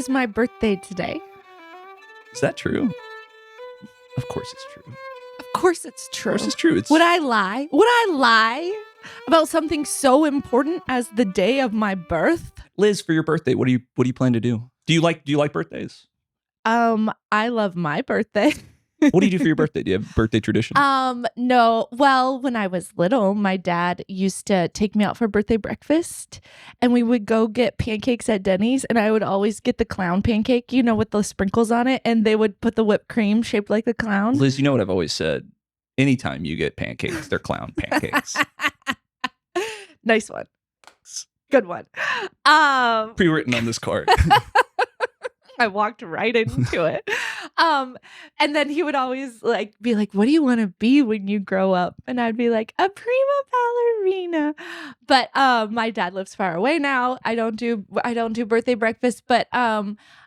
is my birthday today. Is that true? Of course it's true. Of course it's true. Of course it's true. Would I lie? Would I lie about something so important as the day of my birth? Liz, for your birthday, what do you plan to do? Do you like birthdays? I love my birthday. What do you do for your birthday? Do you have birthday tradition? No. Well, when I was little, my dad used to take me out for birthday breakfast, and we would go get pancakes at Denny's, and I would always get the clown pancake, with the sprinkles on it, and they would put the whipped cream shaped like the clown. Liz, you know what I've always said? Anytime you get pancakes, they're clown pancakes. Nice one. Good one. Pre-written on this card. I walked right into it. And then he would always be like, what do you want to be when you grow up? And I'd be like, a prima ballerina. But my dad lives far away now. I don't do birthday breakfast, but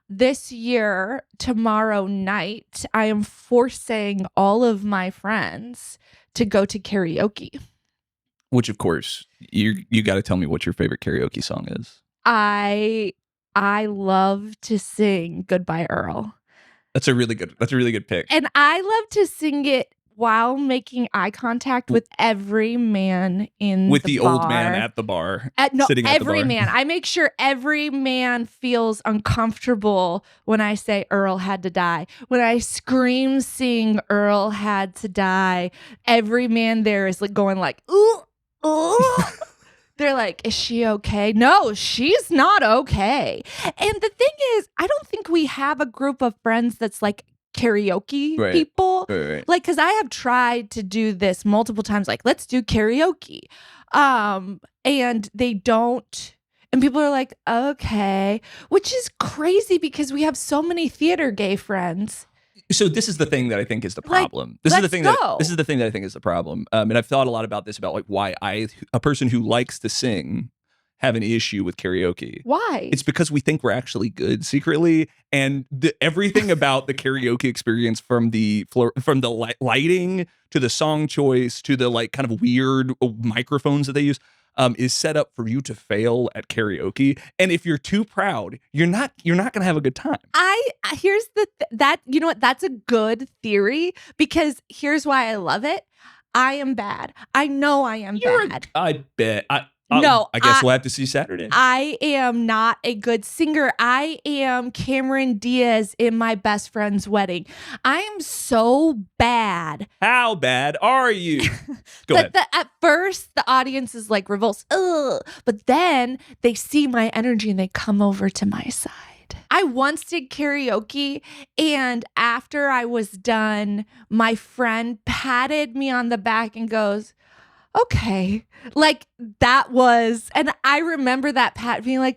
this year, tomorrow night, I am forcing all of my friends to go to karaoke. Which, of course, you got to tell me what your favorite karaoke song is. I love to sing Goodbye Earl. That's a really good pick. And I love to sing it while making eye contact with every man in with the bar. Old man at the bar. Sitting at every the bar. Man. I make sure every man feels uncomfortable when I say Earl had to die. When I scream sing Earl had to die, every man there is going ooh, ooh. They're like, is she okay? No, she's not okay. And the thing is, I don't think we have a group of friends that's like karaoke people. Right. Because I have tried to do this multiple times. Let's do karaoke. And they don't. And people are like, okay. Which is crazy because we have so many theater gay friends. So this is the thing that I think is the problem. This is the thing that I think is the problem. And I've thought a lot about this, about why a person who likes to sing, have an issue with karaoke. Why? It's because we think we're actually good secretly, and everything about the karaoke experience, from the lighting to the song choice to the kind of weird microphones that they use, is set up for you to fail at karaoke. And if you're too proud, you're not going to have a good time. Here's you know what? That's a good theory, because here's why I love it. I am bad. I know I am bad. I bet. I guess we'll have to see Saturday. I am not a good singer. I am Cameron Diaz in my best friend's wedding. I am so bad. How bad are you? Go ahead. At first, the audience is revulsed. Ugh. But then they see my energy and they come over to my side. I once did karaoke, and after I was done, my friend patted me on the back and goes, okay. That was, and I remember that pat being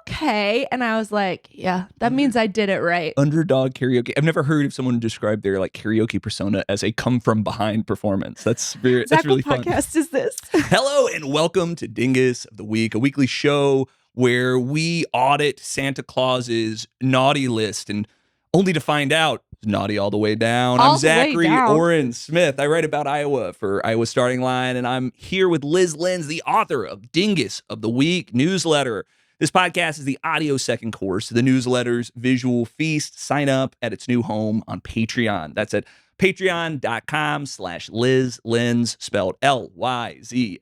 okay. And I was like, yeah, that means I did it right. Underdog karaoke. I've never heard of someone describe their karaoke persona as a come from behind performance. That's really fun. What podcast is this? Hello and welcome to Dingus of the Week, a weekly show where we audit Santa Claus's naughty list, and only to find out naughty all the way down. I'm Zachary OREN Smith. I write about Iowa for Iowa Starting Line, and I'm here with Lyz LENZ, the author of Dingus of the Week newsletter. This podcast is the audio second course to the newsletter's visual feast. Sign up at its new home on Patreon. That's at patreon.com/Lyz LENZ, spelled LYZLENZ.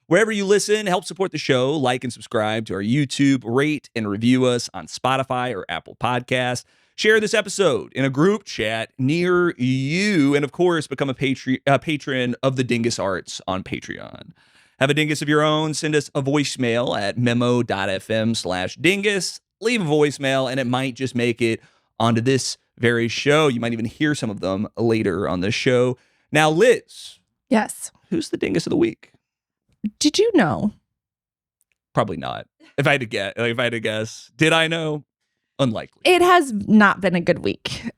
Wherever you listen, help support the show. Like and subscribe to our YouTube. Rate and review us on Spotify or Apple Podcasts. Share this episode in a group chat near you. And, of course, become a patron of the Dingus Arts on Patreon. Have a dingus of your own? Send us a voicemail at memo.fm/dingus. Leave a voicemail, and it might just make it onto this very show. You might even hear some of them later on the show. Now, Liz. Yes. Who's the Dingus of the Week? Did you know? Probably not. If I had to guess, did I know? Unlikely. It has not been a good week.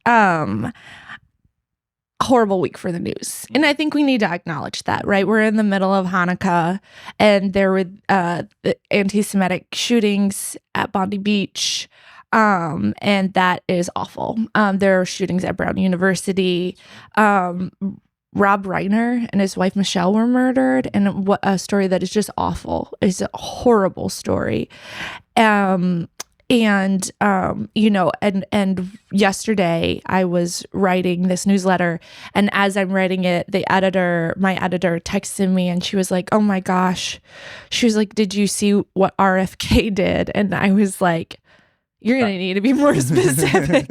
Horrible week for the news. And I think we need to acknowledge that, right? We're in the middle of Hanukkah, and there were the anti-Semitic shootings at Bondi Beach. And that is awful. There are shootings at Brown University. Rob Reiner and his wife Michelle were murdered, and what a story that is just awful. It's a horrible story. And And and yesterday I was writing this newsletter, and as I'm writing it, my editor texted me, and she was like, "Oh my gosh," she was like, "Did you see what RFK did?" And I was like, "You're gonna need to be more specific."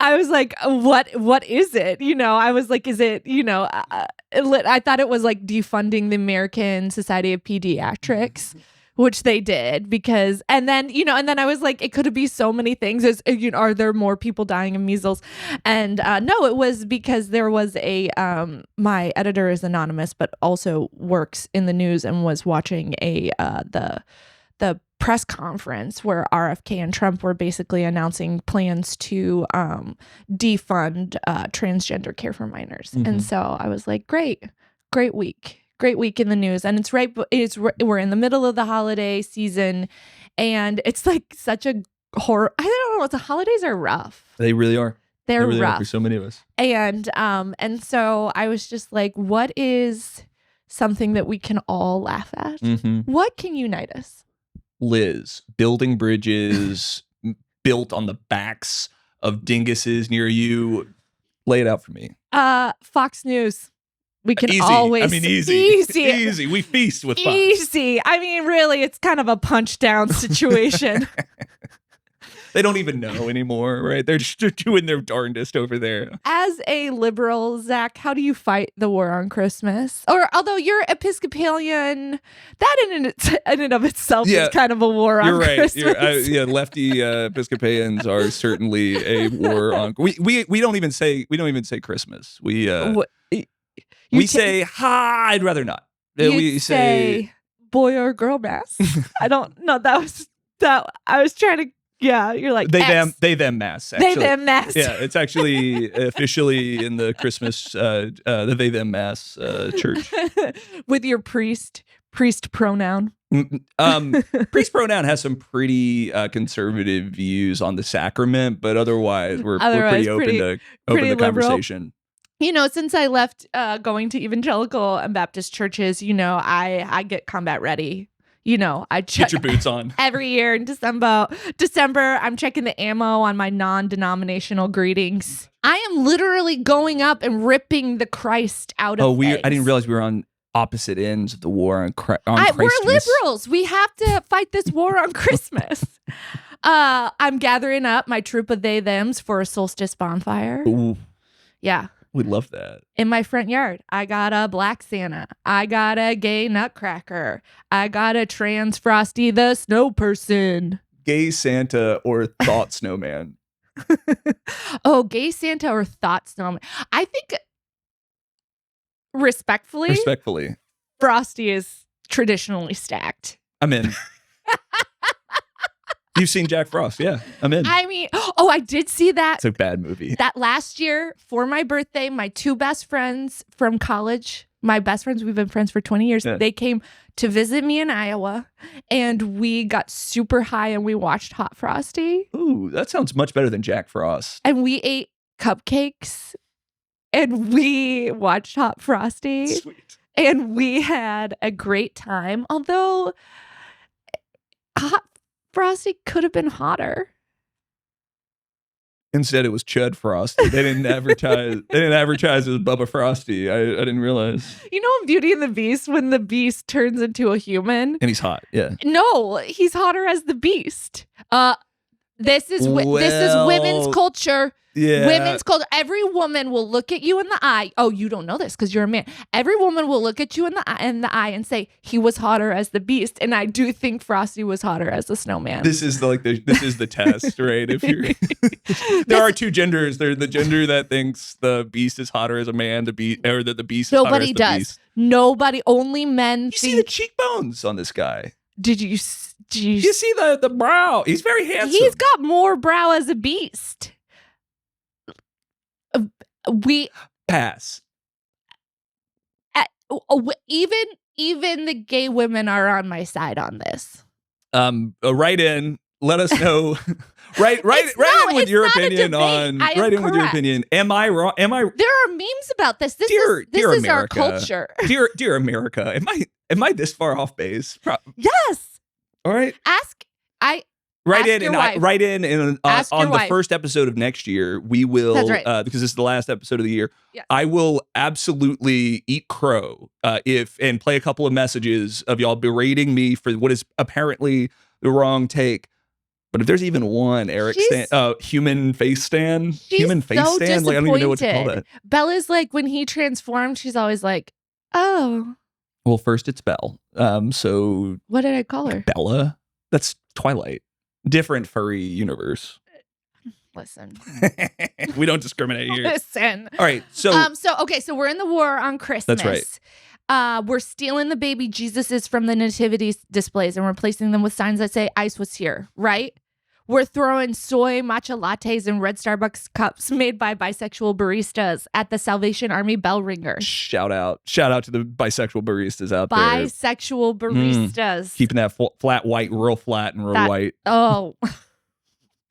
I was like, what is it? I was like, is it, I thought it was like defunding the American Society of Pediatrics, which they did and then I was like, it could be so many things. Are there more people dying of measles? And no, it was because there was my editor is anonymous, but also works in the news and was watching the press conference where RFK and Trump were basically announcing plans to defund transgender care for minors. Mm-hmm. And so I was like, great week in the news. And we're in the middle of the holiday season, and it's like such a horror. I don't know. The holidays are rough. They really are. They're really rough for so many of us. And so I was just like, what is something that we can all laugh at? Mm-hmm. What can unite us? Lyz, building bridges built on the backs of dinguses near you. Lay it out for me. Fox News. We can easy. always easy. We feast with Fox. Easy. I mean, really, it's kind of a punch down situation. They don't even know anymore, right? They're just doing their darndest over there. As a liberal, Zach, how do you fight the war on Christmas? Or although you're Episcopalian, that in and of itself is kind of a war on Christmas. You're right. Lefty Episcopalians are certainly a war on. We don't even say Christmas. We say I'd rather not. We say boy or girl mass. I don't know. I was trying to. Yeah, you're like they them mass. Actually. They them mass. Yeah, it's actually officially in the Christmas the they them mass church. With your priest pronoun. Priest pronoun has some pretty conservative views on the sacrament, but otherwise we're pretty open to the conversation. Since I left going to evangelical and Baptist churches, I get combat ready. I get your boots on every year in December. I'm checking the ammo on my non-denominational greetings. I am literally going up and ripping the Christ out of things. I didn't realize we were on opposite ends of the war on Christmas. We're liberals. We have to fight this war on Christmas. I'm gathering up my troop of they thems for a solstice bonfire. Ooh. Yeah. We love that. In my front yard, I got a black Santa. I got a gay nutcracker. I got a trans Frosty the Snow person. Gay Santa or thought snowman? Oh, gay Santa or thought snowman. I think, respectfully, Frosty is traditionally stacked. I'm in. You've seen Jack Frost. Yeah, I'm in. I mean, I did see that. It's a bad movie. That last year for my birthday, my two best friends from college, we've been friends for 20 years. Yeah. They came to visit me in Iowa, and we got super high and we watched Hot Frosty. Ooh, that sounds much better than Jack Frost. And we ate cupcakes and we watched Hot Frosty. Sweet. And we had a great time. Although Hot Frosty could have been hotter. Instead, it was Chud Frosty. They didn't advertise. As Bubba Frosty. I didn't realize. In Beauty and the Beast, when the Beast turns into a human, and he's hot. Yeah. No, he's hotter as the Beast. This is women's culture. Yeah. Women's culture. Every woman will look at you in the eye. Oh, you don't know this because you're a man. Every woman will look at you in the eye and say he was hotter as the Beast. And I do think Frosty was hotter as the snowman. This is the test, right? If you're there are two genders. There's the gender that thinks the Beast is hotter as a man. The Beast is hotter as the Beast. Nobody does. Nobody. Only men. You see the cheekbones on this guy. Did you? You see the brow? He's very handsome. He's got more brow as a Beast. We pass. Even the gay women are on my side on this. Write in. Let us know. Write in with your opinion on. Write in with your opinion. Am I wrong? There are memes about this. This is our culture. Dear America. Am I this far off base? Yes. All right. Write in and on the first episode of next year, we will, That's right. Because this is the last episode of the year, Yes. I will absolutely eat crow and play a couple of messages of y'all berating me for what is apparently the wrong take. But if there's even one human face stand, like I don't even know what to call that. Bella's like, when he transformed, she's always like, oh. Well, first it's Belle. So what did I call her? Bella. That's Twilight. Different furry universe. Listen. We don't discriminate here. Listen. All right. So we're in the war on Christmas. That's right. We're stealing the baby Jesuses from the nativity displays and replacing them with signs that say ice was here, right? We're throwing soy matcha lattes in red Starbucks cups made by bisexual baristas at the Salvation Army bell ringer. Shout out to the bisexual baristas out there. Bisexual baristas. Keeping that flat white real flat and real white. Oh,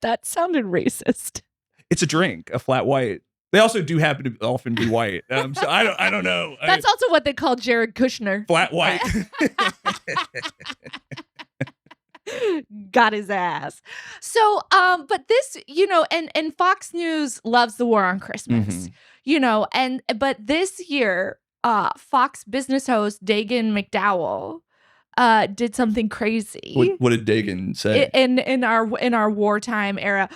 that sounded racist. It's a drink, a flat white. They also do happen to often be white. So I don't know. That's also what they call Jared Kushner. Flat white. Got his ass. So, but this, and Fox News loves the war on Christmas, but this year, Fox business host Dagan McDowell did something crazy. What did Dagan say? In our wartime era,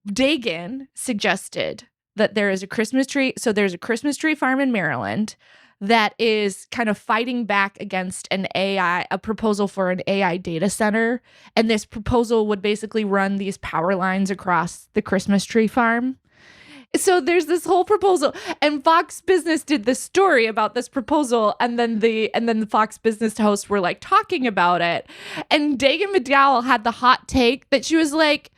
Dagan suggested that there is a Christmas tree. So there's a Christmas tree farm in Maryland that is kind of fighting back against a proposal for an AI data center. And this proposal would basically run these power lines across the Christmas tree farm. So there's this whole proposal, and Fox Business did this story about this proposal, and then the Fox Business hosts were like talking about it. And Dagan McDowell had the hot take that she was like,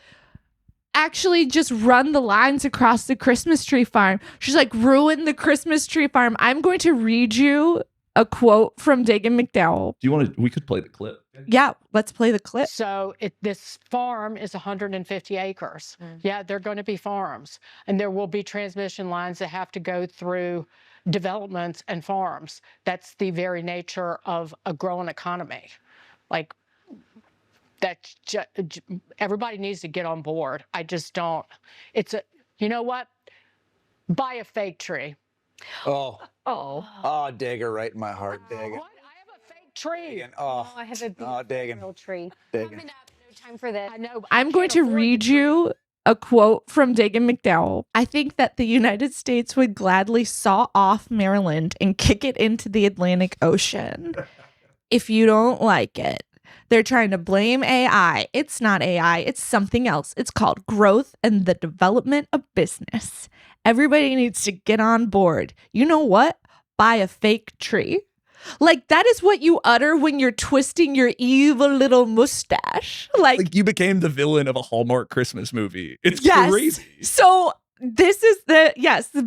actually just run the lines across the Christmas tree farm. She's like, ruin the Christmas tree farm. I'm going to read you a quote from Dagan McDowell. We could play the clip. Yeah, let's play the clip. So this farm is 150 acres. Yeah, they're going to be farms. And there will be transmission lines that have to go through developments and farms. That's the very nature of a growing economy. Like, everybody needs to get on board. I just don't. You know what? Buy a fake tree. Oh, Dagan, right in my heart, Dagan. What? I have a fake tree. Dagan. Oh, I have a Dagan. real tree. Dagan. Coming up, no time for this. I know. I'm going to read you a quote from Dagan McDowell. I think that the United States would gladly saw off Maryland and kick it into the Atlantic Ocean. If you don't like it. They're trying to blame AI. It's not AI. It's something else. It's called growth and the development of business. Everybody needs to get on board. You know what? Buy a fake tree. Like, that is what you utter when you're twisting your evil little mustache. Like you became the villain of a Hallmark Christmas movie. It's crazy. So this is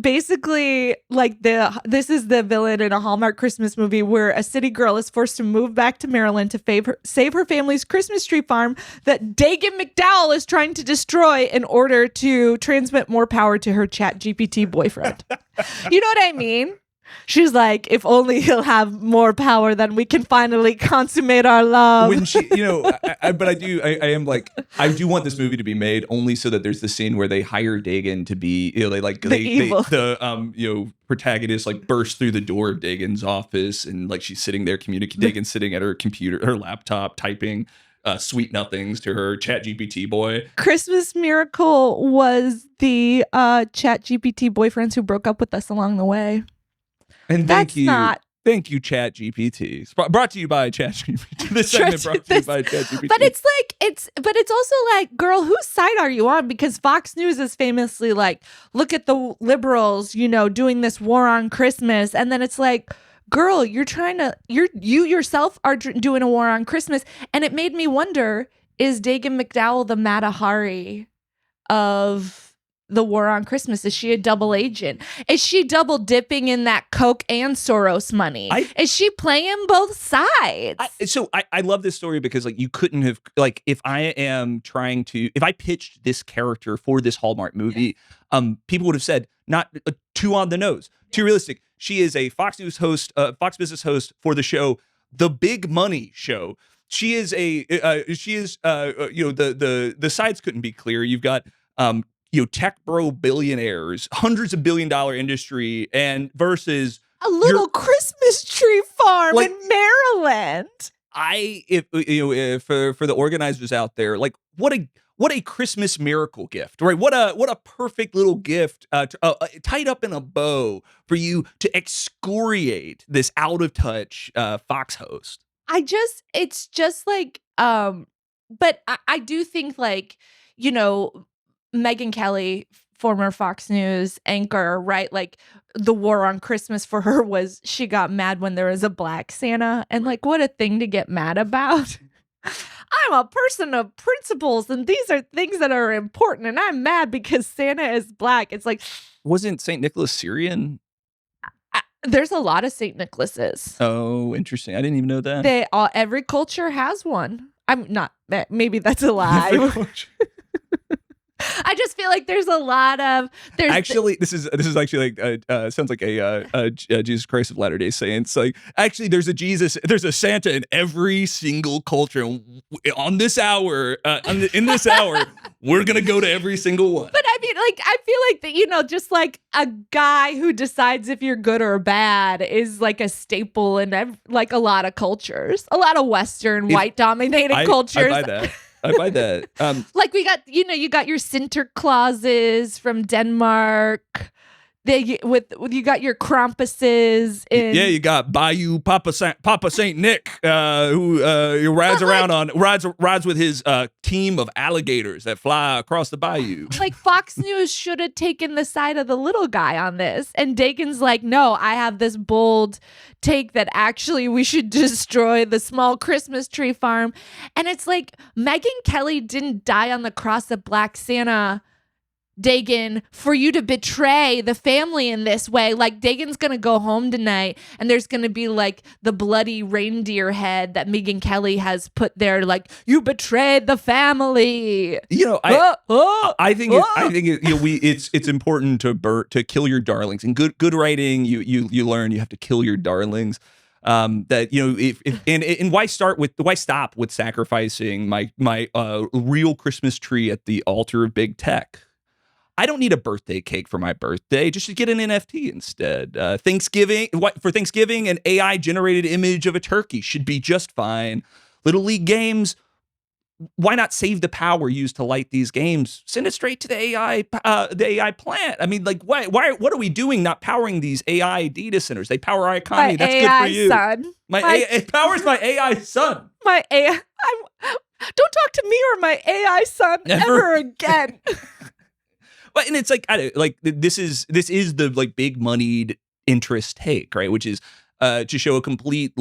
basically like this is the villain in a Hallmark Christmas movie where a city girl is forced to move back to Maryland to save her family's Christmas tree farm that Dagan McDowell is trying to destroy in order to transmit more power to her ChatGPT boyfriend. You know what I mean? She's like, if only he'll have more power, then we can finally consummate our love. When she, I do want this movie to be made only so that there's the scene where they hire Dagan to be, the protagonist like bursts through the door of Dagan's office and like she's sitting there Dagan's sitting at her computer, her laptop, typing sweet nothings to her ChatGPT boy. Christmas Miracle was the ChatGPT boyfriends who broke up with us along the way. And thank you, ChatGPT. Brought to you by ChatGPT. This segment brought to you by ChatGPT. But it's also like, girl, whose side are you on? Because Fox News is famously like, look at the liberals, doing this war on Christmas, and then it's like, girl, you yourself are doing a war on Christmas, and it made me wonder: is Dagan McDowell the Mata Hari of the war on Christmas? Is she a double agent? Is she double dipping in that Coke and Soros money? Is she playing both sides? I love this story because like you couldn't have if I pitched this character for this Hallmark movie, people would have said not too on the nose, too realistic. She is a Fox News host, Fox Business host for the show The Big Money Show. she is the sides couldn't be clearer. You've got tech bro billionaires, hundreds of $1 billion industry, and versus a little Christmas tree farm in Maryland. If for the organizers out there, like what a Christmas miracle gift, right? What a perfect little gift tied up in a bow for you to excoriate this out of touch Fox host. It's just like, but I do think, like, Megyn Kelly, former Fox News anchor, right? Like, the war on Christmas for her was she got mad when there was a black Santa, and like, what a thing to get mad about. I'm a person of principles, and these are things that are important, and I'm mad because Santa is black. It's like, wasn't St. Nicholas Syrian? There's a lot of St. Nicholases. Oh, interesting. I didn't even know that. Every culture has one. I'm not, maybe that's a lie. I just feel like there's a lot of actually. This is actually like sounds like a Jesus Christ of Latter-day Saints. Like, actually, there's a Santa in every single culture. On this hour, in this hour, we're gonna go to every single one. But I mean, like, I feel like that, just like a guy who decides if you're good or bad is like a staple in like a lot of cultures, a lot of Western white dominated cultures. I buy that. I buy that. Like, we got, you got your Sinterklaases from Denmark. You got your Krampuses in. Yeah, you got Bayou Papa Saint Nick, who rides with his team of alligators that fly across the bayou. Like, Fox News should have taken the side of the little guy on this, and Dagan's like, no, I have this bold take that actually we should destroy the small Christmas tree farm. And it's like, Megyn Kelly didn't die on the cross of Black Santa, Dagan, for you to betray the family in this way. Like, Dagan's gonna go home tonight and there's gonna be like the bloody reindeer head that Megyn Kelly has put there, like, you betrayed the family. I think it's important to kill your darlings. In good writing, you learn you have to kill your darlings. Why stop with sacrificing my real Christmas tree at the altar of big tech? I don't need a birthday cake for my birthday. Just get an NFT instead. For Thanksgiving, an AI-generated image of a turkey should be just fine. Little League games, why not save the power used to light these games? Send it straight to the AI plant. I mean, like, what are we doing not powering these AI data centers? They power our economy. That's good for you. Son. It powers my AI son. My AI. Don't talk to me or my AI son ever again. But and it's like this is the like big moneyed interest take, right? Which is to show a complete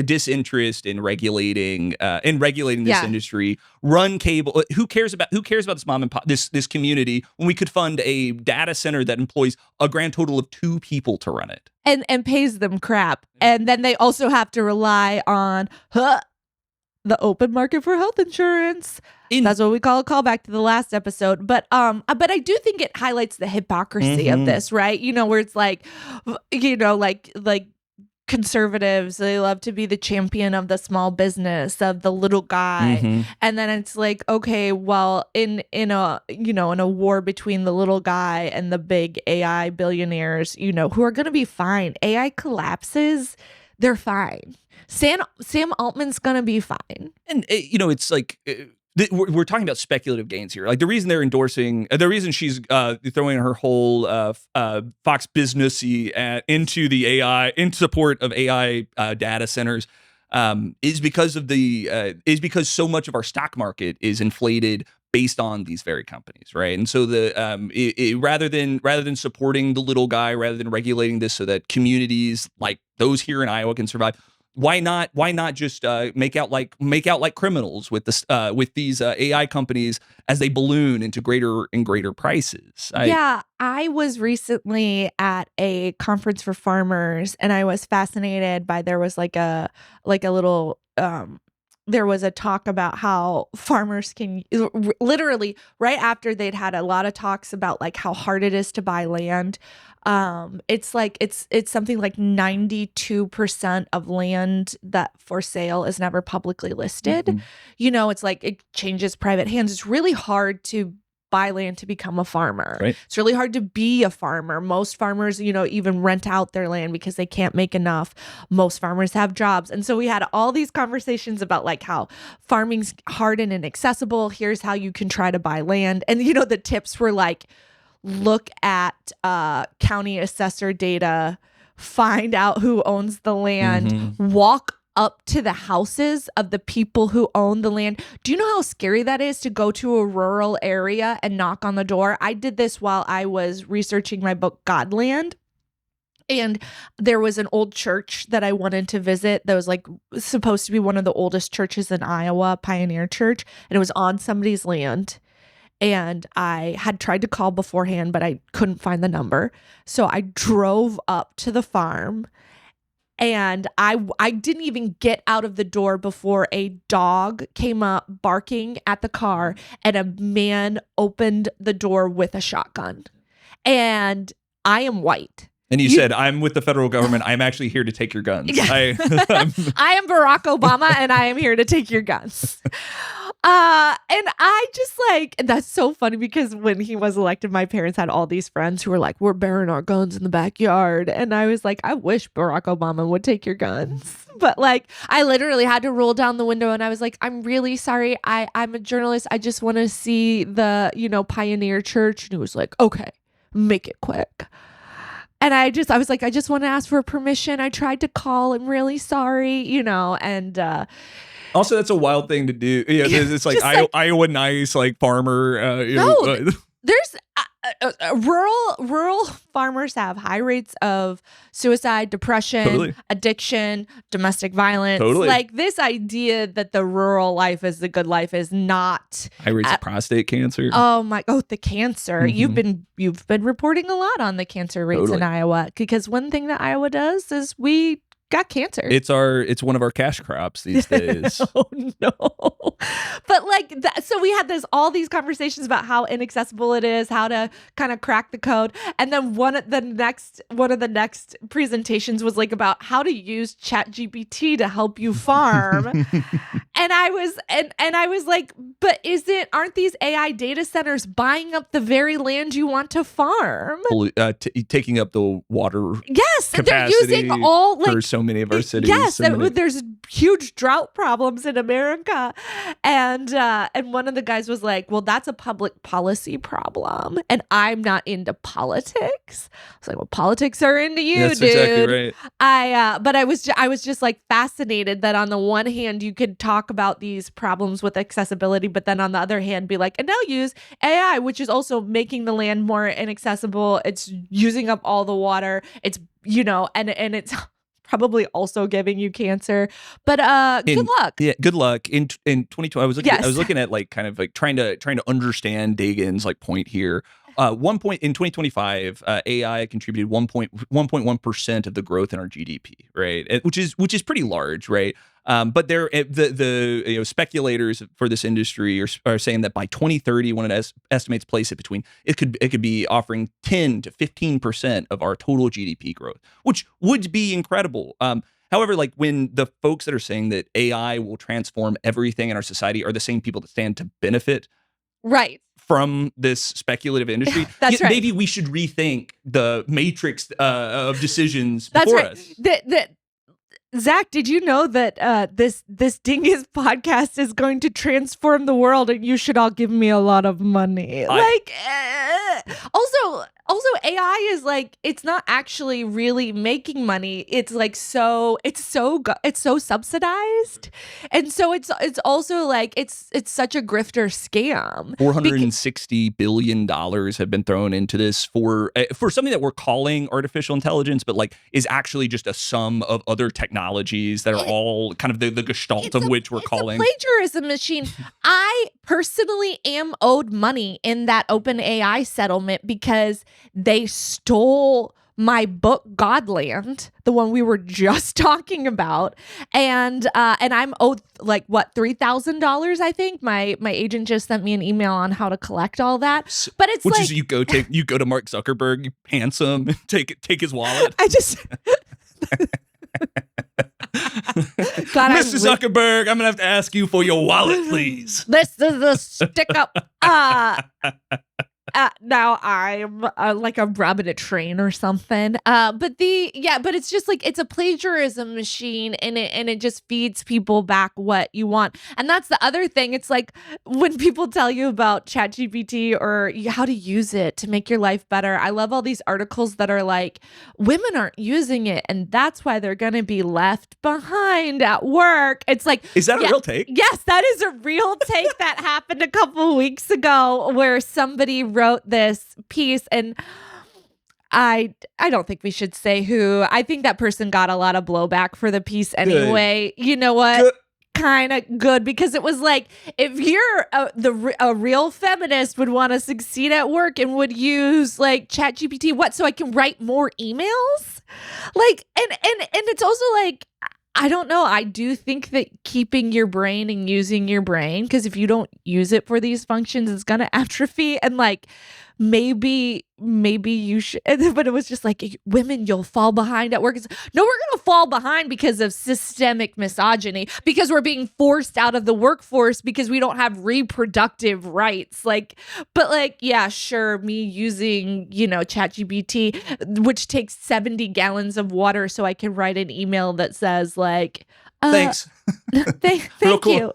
disinterest in regulating this industry. Run cable. Who cares about this mom and pop, this community, when we could fund a data center that employs a grand total of 2 people to run it and pays them crap, and then they also have to rely on the open market for health insurance. That's what we call a callback to the last episode. But I do think it highlights the hypocrisy of this, right? Where it's like, like conservatives, they love to be the champion of the small business, of the little guy. And then it's like, okay, well, in a war between the little guy and the big AI billionaires, who are going to be fine. AI collapses, they're fine. Sam Altman's gonna be fine. And it's like we're talking about speculative gains here. Like, the reason they're endorsing, the reason she's throwing her whole Fox businessy into the AI, in support of AI data centers, is because so much of our stock market is inflated based on these very companies, right? And so rather than supporting the little guy, rather than regulating this so that communities like those here in Iowa can survive, why not just make out like criminals with these AI companies as they balloon into greater and greater prices? I was recently at a conference for farmers, and I was fascinated by, there was like a little there was a talk about how farmers can literally right after they'd had a lot of talks about like how hard it is to buy land. It's like it's something like 92% of land that for sale is never publicly listed. You know, it's like it changes private hands. It's really hard to buy land to become a farmer. Right. It's really hard to be a farmer. Most farmers, you know, even rent out their land because they can't make enough. Most farmers have jobs. And so we had all these conversations about like how farming's hard and inaccessible. Here's how you can try to buy land. And, you know, the tips were like, look at county assessor data, find out who owns the land, walk up to the houses of the people who own the land. Do you know how scary that is to go to a rural area and knock on the door? I did this while I was researching my book, Godland. And there was an old church that I wanted to visit that was like supposed to be one of the oldest churches in Iowa, Pioneer Church. And it was on somebody's land. And I had tried to call beforehand, but I couldn't find the number. So I drove up to the farm. And I didn't even get out of the door before a dog came up barking at the car and a man opened the door with a shotgun. And I am white. And you said, I'm with the federal government. I'm actually here to take your guns. Yeah. I am Barack Obama and I am here to take your guns. And I just like, that's so funny because when he was elected, my parents had all these friends who were like, we're bearing our guns in the backyard. And I was like, I wish Barack Obama would take your guns. But like, I literally had to roll down the window and I was like, I'm really sorry. I'm a journalist. I just want to see the, you know, Pioneer Church. And he was like, okay, make it quick. And I was like, I just want to ask for permission. I tried to call. I'm really sorry, you know, and also, that's a wild thing to do. Yeah, it's like, Iowa nice, like farmer. There's rural farmers have high rates of suicide, depression, addiction, domestic violence. Like this idea that the rural life is the good life is not high rates of prostate cancer. The cancer. You've been reporting a lot on the cancer rates in Iowa because one thing that Iowa does is we got cancer. It's one of our cash crops these days. Oh no. But like so we had all these conversations about how inaccessible it is, how to kind of crack the code. And then one of the next presentations was like about how to use ChatGPT to help you farm. And I was like, but aren't these AI data centers buying up the very land you want to farm? Taking up the water capacity. They're using all like for so many of our cities. Yes, there's huge drought problems in America. And one of the guys was like, well, that's a public policy problem. And I'm not into politics. I was like, well, politics are into you, that's dude. Exactly right. But I was just like fascinated that on the one hand, you could talk about these problems with accessibility, but then on the other hand, be like, and now use AI, which is also making the land more inaccessible. It's using up all the water. It's, you know, and it's probably also giving you cancer, but good luck. Yeah, good luck. In 2020, I was looking at like kind of like trying to understand Dagan's like point here. One point in 2025, AI contributed 1.1% of the growth in our GDP, right? Which is pretty large, right? But the speculators for this industry are saying that by 2030, when it estimates place it between, it could be offering 10 to 15% of our total GDP growth, which would be incredible. However, like when the folks that are saying that AI will transform everything in our society are the same people that stand to benefit, right, from this speculative industry, that's right. Maybe we should rethink the matrix of decisions before us. Zach, did you know that this Dingus podcast is going to transform the world, and you should all give me a lot of money? Also, AI is like, it's not actually really making money. It's like it's so subsidized, and so it's also like it's such a grifter scam. $460 billion have been thrown into this for something that we're calling artificial intelligence, but like is actually just a sum of other technologies that are all kind of the gestalt of which we're calling a plagiarism machine. I personally am owed money in that OpenAI settlement because they stole my book Godland, the one we were just talking about, and I'm owed like what $3,000. I think my agent just sent me an email on how to collect all that. But it's which is you go to Mark Zuckerberg, you pants him, and take his wallet. I just. God, Mr. Zuckerberg, I'm gonna have to ask you for your wallet, please. This is the stick up. Now I'm like I'm robbing a train or something. But it's just like it's a plagiarism machine, and it just feeds people back what you want. And that's the other thing. It's like when people tell you about ChatGPT or how to use it to make your life better. I love all these articles that are like women aren't using it, and that's why they're gonna be left behind at work. It's like, is that a real take? Yes, that is a real take that happened a couple weeks ago where somebody wrote this piece, and I don't think we should say who. I think that person got a lot of blowback for the piece anyway. Good. You know what? Kind of good, because it was like, if you're a real feminist would want to succeed at work and would use like ChatGPT, what, so I can write more emails? Like, and it's also like, I don't know. I do think that keeping your brain and using your brain, because if you don't use it for these functions, it's going to atrophy. And like, maybe you should, but it was just like, women, you'll fall behind at work. No, we're going to fall behind because of systemic misogyny, because we're being forced out of the workforce because we don't have reproductive rights. Like, but like, yeah, sure. Me using, ChatGPT, which takes 70 gallons of water so I can write an email that says like, thanks. Thank cool. you.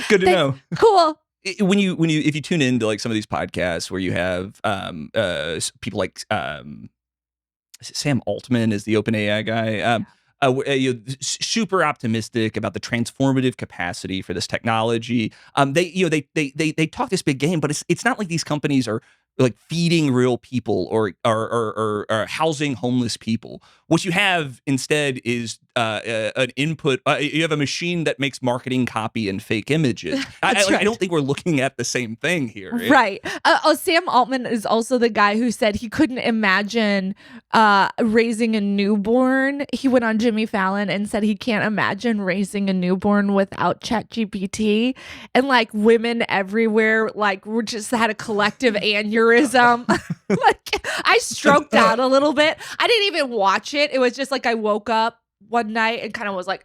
Good to know. Cool. When you if you tune into like some of these podcasts where you have people like Sam Altman is the OpenAI guy, super optimistic about the transformative capacity for this technology. They talk this big game, but it's not like these companies are like feeding real people or housing homeless people. What you have instead is an input. You have a machine that makes marketing copy and fake images. I don't think we're looking at the same thing here. Right. Sam Altman is also the guy who said he couldn't imagine raising a newborn. He went on Jimmy Fallon and said he can't imagine raising a newborn without ChatGPT. And like women everywhere, like we just had a collective aneurysm. Like I stroked out a little bit. I didn't even watch it. It was just like I woke up one night and kind of was like,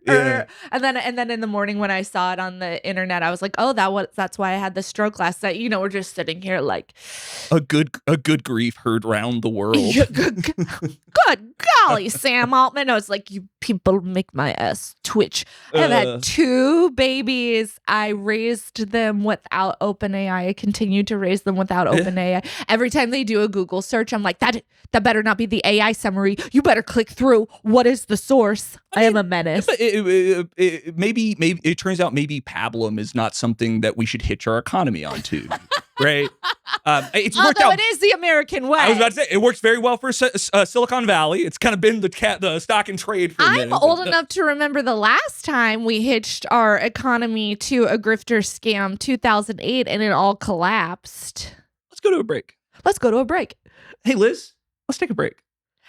Yeah. and then in the morning when I saw it on the internet, I was like, oh, that's why I had the stroke last night. We're just sitting here like a good grief heard round the world. Good golly, Sam Altman. I was like, you people make my ass twitch. I've had 2 babies. I raised them without OpenAI. I continue to raise them without OpenAI. Every time they do a Google search, I'm like, that better not be the AI summary. You better click through. What is the source? I am a menace. But maybe it turns out maybe pablum is not something that we should hitch our economy onto, right? It's worked out. It is the American way. I was about to say it works very well for Silicon Valley. It's kind of been the stock and trade for a minute. I'm old enough to remember the last time we hitched our economy to a grifter scam, 2008, and it all collapsed. Let's go to a break. Hey, Liz, let's take a break.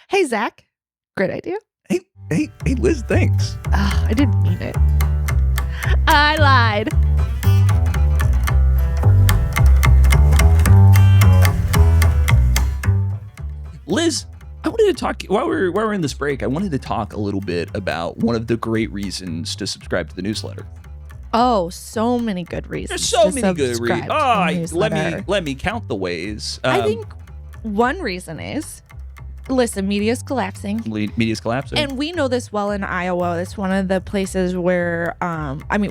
Hey, Zach. Great idea. Hey, Liz, thanks. I didn't mean it. I lied. Liz, I wanted to talk, while we're in this break, I wanted to talk a little bit about one of the great reasons to subscribe to the newsletter. Oh, so many good reasons. There's so many good reasons. Let me count the ways. I think one reason is, listen, media's collapsing. And we know this well in Iowa. It's one of the places where,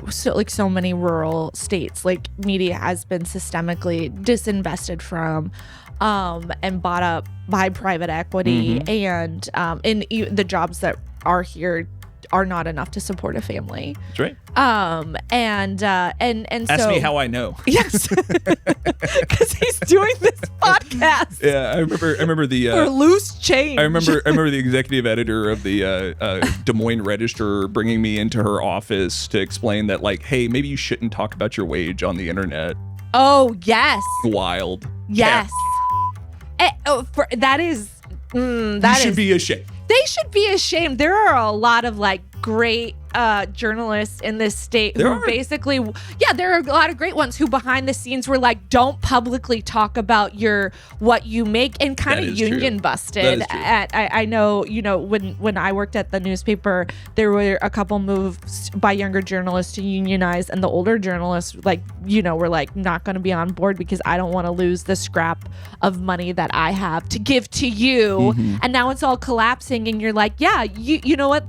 so many rural states, like media has been systemically disinvested from and bought up by private equity. Mm-hmm. And the jobs that are here are not enough to support a family. That's right. And ask me how I know. Yes, because he's doing this podcast. Yeah, I remember the for loose change. I remember the executive editor of the Des Moines Register bringing me into her office to explain that, like, hey, maybe you shouldn't talk about your wage on the internet. Oh yes. Wild. Yes. That is You should be ashamed. They should be ashamed. There are a lot of like great journalists in this state there are a lot of great ones who behind the scenes were like, don't publicly talk about what you make, and kind of union busted. I know, when I worked at the newspaper, there were a couple moves by younger journalists to unionize, and the older journalists were like not going to be on board because I don't want to lose the scrap of money that I have to give to you. And now it's all collapsing, and you're like, yeah, you know what?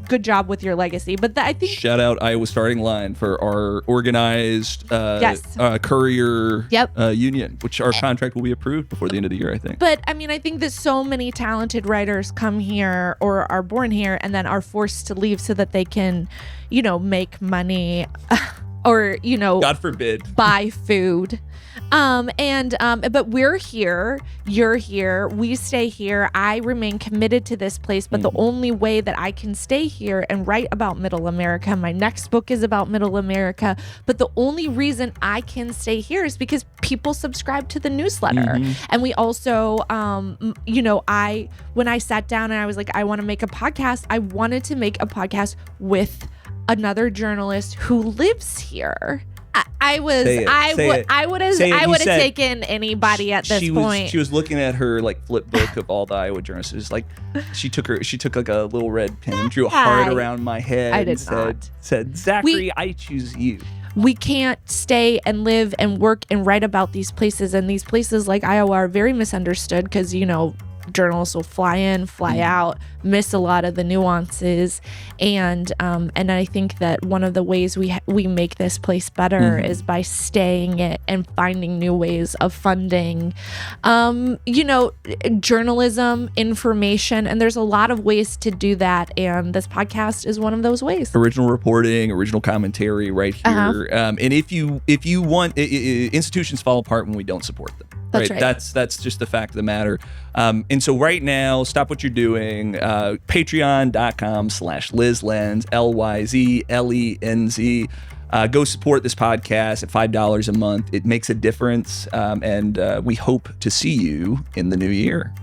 Good job with your legacy. But I think shout out Iowa Starting Line for our organized courier union, which our contract will be approved before the end of the year, I think. But I mean, I think that so many talented writers come here or are born here and then are forced to leave so that they can, make money or, God forbid, buy food. But we're here, you're here, we stay here. I remain committed to this place, but the only way that I can stay here and write about Middle America, my next book is about Middle America, but the only reason I can stay here is because people subscribe to the newsletter. And we also, when I sat down and I was like, I want to make a podcast, I wanted to make a podcast with another journalist who lives here. I would have taken anybody at this point. She was looking at her like flip book of all the Iowa journalists. It was like she took like a little red pen and drew a heart around my head. I did not. Said Zachary, I choose you. We can't stay and live and work and write about these places, and these places like Iowa are very misunderstood because journalists will fly in, fly out, miss a lot of the nuances, and I think that one of the ways we make this place better is by staying it and finding new ways of funding, journalism, information, and there's a lot of ways to do that, and this podcast is one of those ways. Original reporting, original commentary, right here, and if you want, institutions fall apart when we don't support them. That's right. That's just the fact of the matter. And so right now, stop what you're doing. Patreon.com/LyzLenz, LYZLENZ. Go support this podcast at $5 a month. It makes a difference. And we hope to see you in the new year.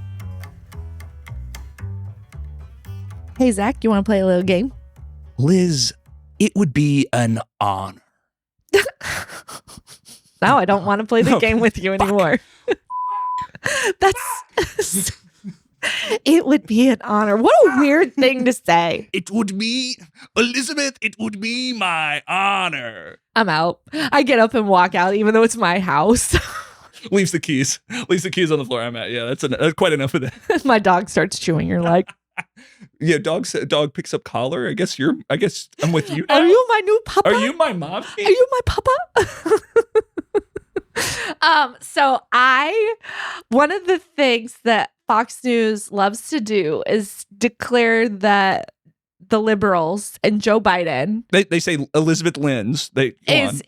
Hey, Zach, you want to play a little game? Lyz, it would be an honor. Now I don't want to play the game with you anymore. It would be an honor. What a weird thing to say. It would be, Elizabeth, it would be my honor. I'm out. I get up and walk out, even though it's my house. Leaves the keys on the floor. I'm at. Yeah, that's quite enough of that. My dog starts chewing. You're like, yeah, dog picks up collar. I guess I'm with you now. Are you my new papa? Are you my mom? Are you my papa? So one of the things that Fox News loves to do is declare that the liberals and Joe Biden, they say Elizabeth LENZ,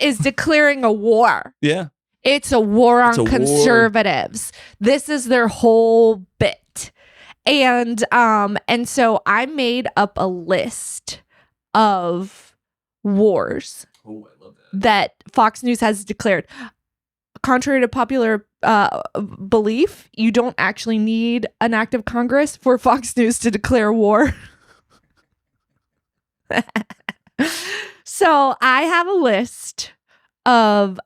is declaring a war. Yeah. It's a war on conservatives. This is their whole bit. And so I made up a list of wars that Fox News has declared. Contrary to popular belief, you don't actually need an act of Congress for Fox News to declare war. So I have a list of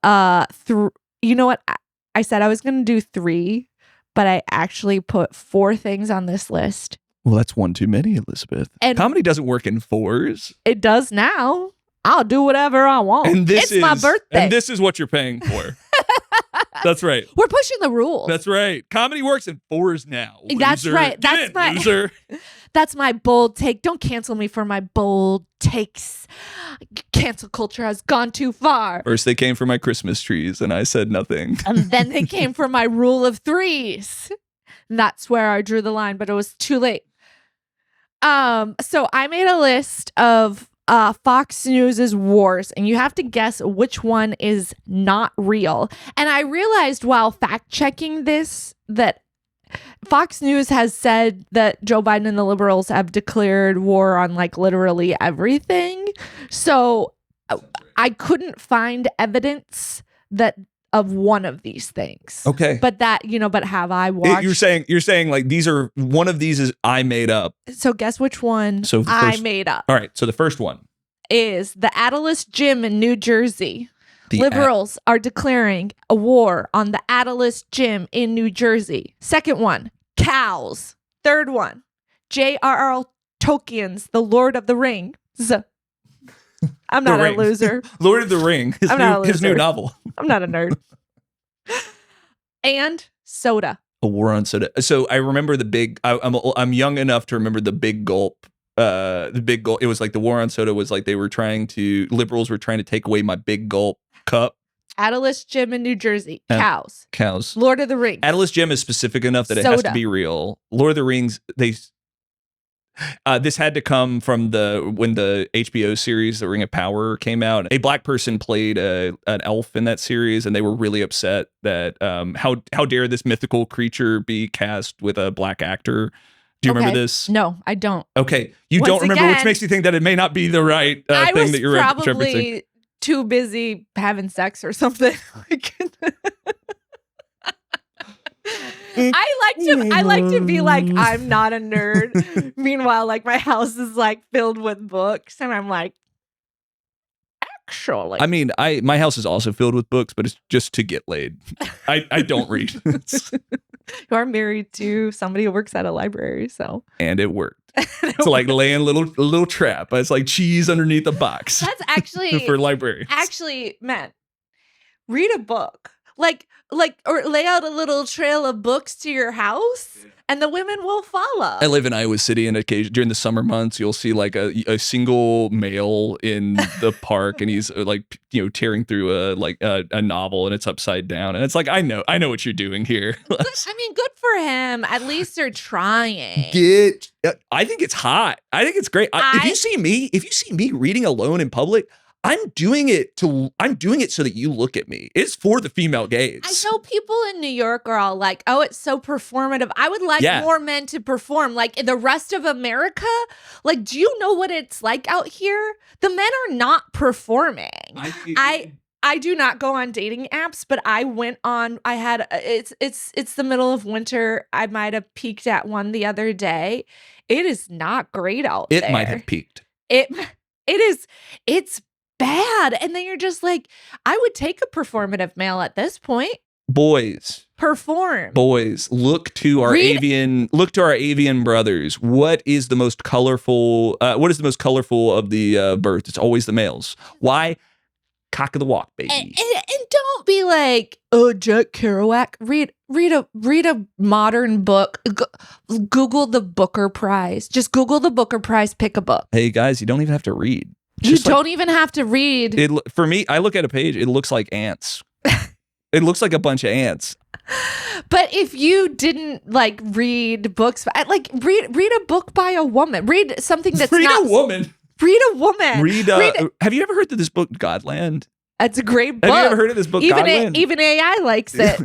you know what? I said I was going to do 3, but I actually put 4 things on this list. Well, that's one too many, Elizabeth. And comedy doesn't work in 4s. It does now. I'll do whatever I want. And it's my birthday. And this is what you're paying for. That's right. We're pushing the rules. That's right. Comedy works in 4s now. Loser. That's right. Loser. That's my bold take. Don't cancel me for my bold takes. Cancel culture has gone too far. First they came for my Christmas trees and I said nothing. And then they came for my rule of 3s. That's where I drew the line, but it was too late. So I made a list of Fox News's wars, and you have to guess which one is not real. And I realized while fact checking this that Fox News has said that Joe Biden and the liberals have declared war on like literally everything. So I couldn't find evidence that of one of these things. Okay. But that, but have I watched? You're saying like one of these is I made up. So guess which one I made up. All right. So the first one is the Atlas Gym in New Jersey. Liberals are declaring a war on the Atlas Gym in New Jersey. Second one, cows. Third one, J.R.R. Tolkien's The Lord of the Rings. I'm not a loser. Lord of the Ring, his new novel. I'm not a nerd. And soda. A war on soda. So I remember the big. I'm young enough to remember the big gulp. The big gulp. It was like the war on soda was like liberals were trying to take away my big gulp cup. Atlas Gym in New Jersey. Cows. Cows. Lord of the Rings. Atlas Gym is specific enough that it has to be real. Lord of the Rings, this had to come from when the HBO series The Ring of Power came out. A black person played an elf in that series, and they were really upset that how dare this mythical creature be cast with a black actor. Do you remember this? No, I don't. Okay, you don't remember, which makes you think that it may not be the right thing that you're referencing. I was probably too busy having sex or something. I like to be like, I'm not a nerd. Meanwhile, like my house is like filled with books, and I'm like, actually. I mean, my house is also filled with books, but it's just to get laid. I don't read. You are married to somebody who works at a library, so. And it worked. It's like laying a little trap. It's like cheese underneath a box. That's actually for librarians. Actually, man, read a book. Or lay out a little trail of books to your house, and the women will follow. I live in Iowa City, and occasionally during the summer months, you'll see like a single male in the park, and he's like tearing through a novel, and it's upside down, and it's like I know what you're doing here. I mean, good for him. At least they're trying. I think it's hot. I think it's great. If you see me reading alone in public, I'm doing it so that you look at me. It's for the female gaze. I know people in New York are all like, oh, it's so performative. I would like more men to perform. Like in the rest of America, like, do you know what it's like out here? The men are not performing. I do not go on dating apps, but I went on. It's the middle of winter. I might have peeked at one the other day. It is not great out there. It might have peaked. It's bad. And then you're just like, I would take a performative male at this point. Boys, perform. Boys, look to our avian brothers. What is the most colorful? What is the most colorful of the birds? It's always the males. Why? Cock of the walk, baby. And don't be like, oh, Jack Kerouac. Read a modern book. Google the Booker Prize. Just Google the Booker Prize. Pick a book. Hey guys, you don't even have to read. You don't even have to read. For me, I look at a page. It looks like ants. It looks like a bunch of ants. But if you didn't read books, read a book by a woman. Read something that's Read a woman. Have you ever heard of this book, Godland? It's a great book. Have you ever heard of this book, Godland? Even AI likes it.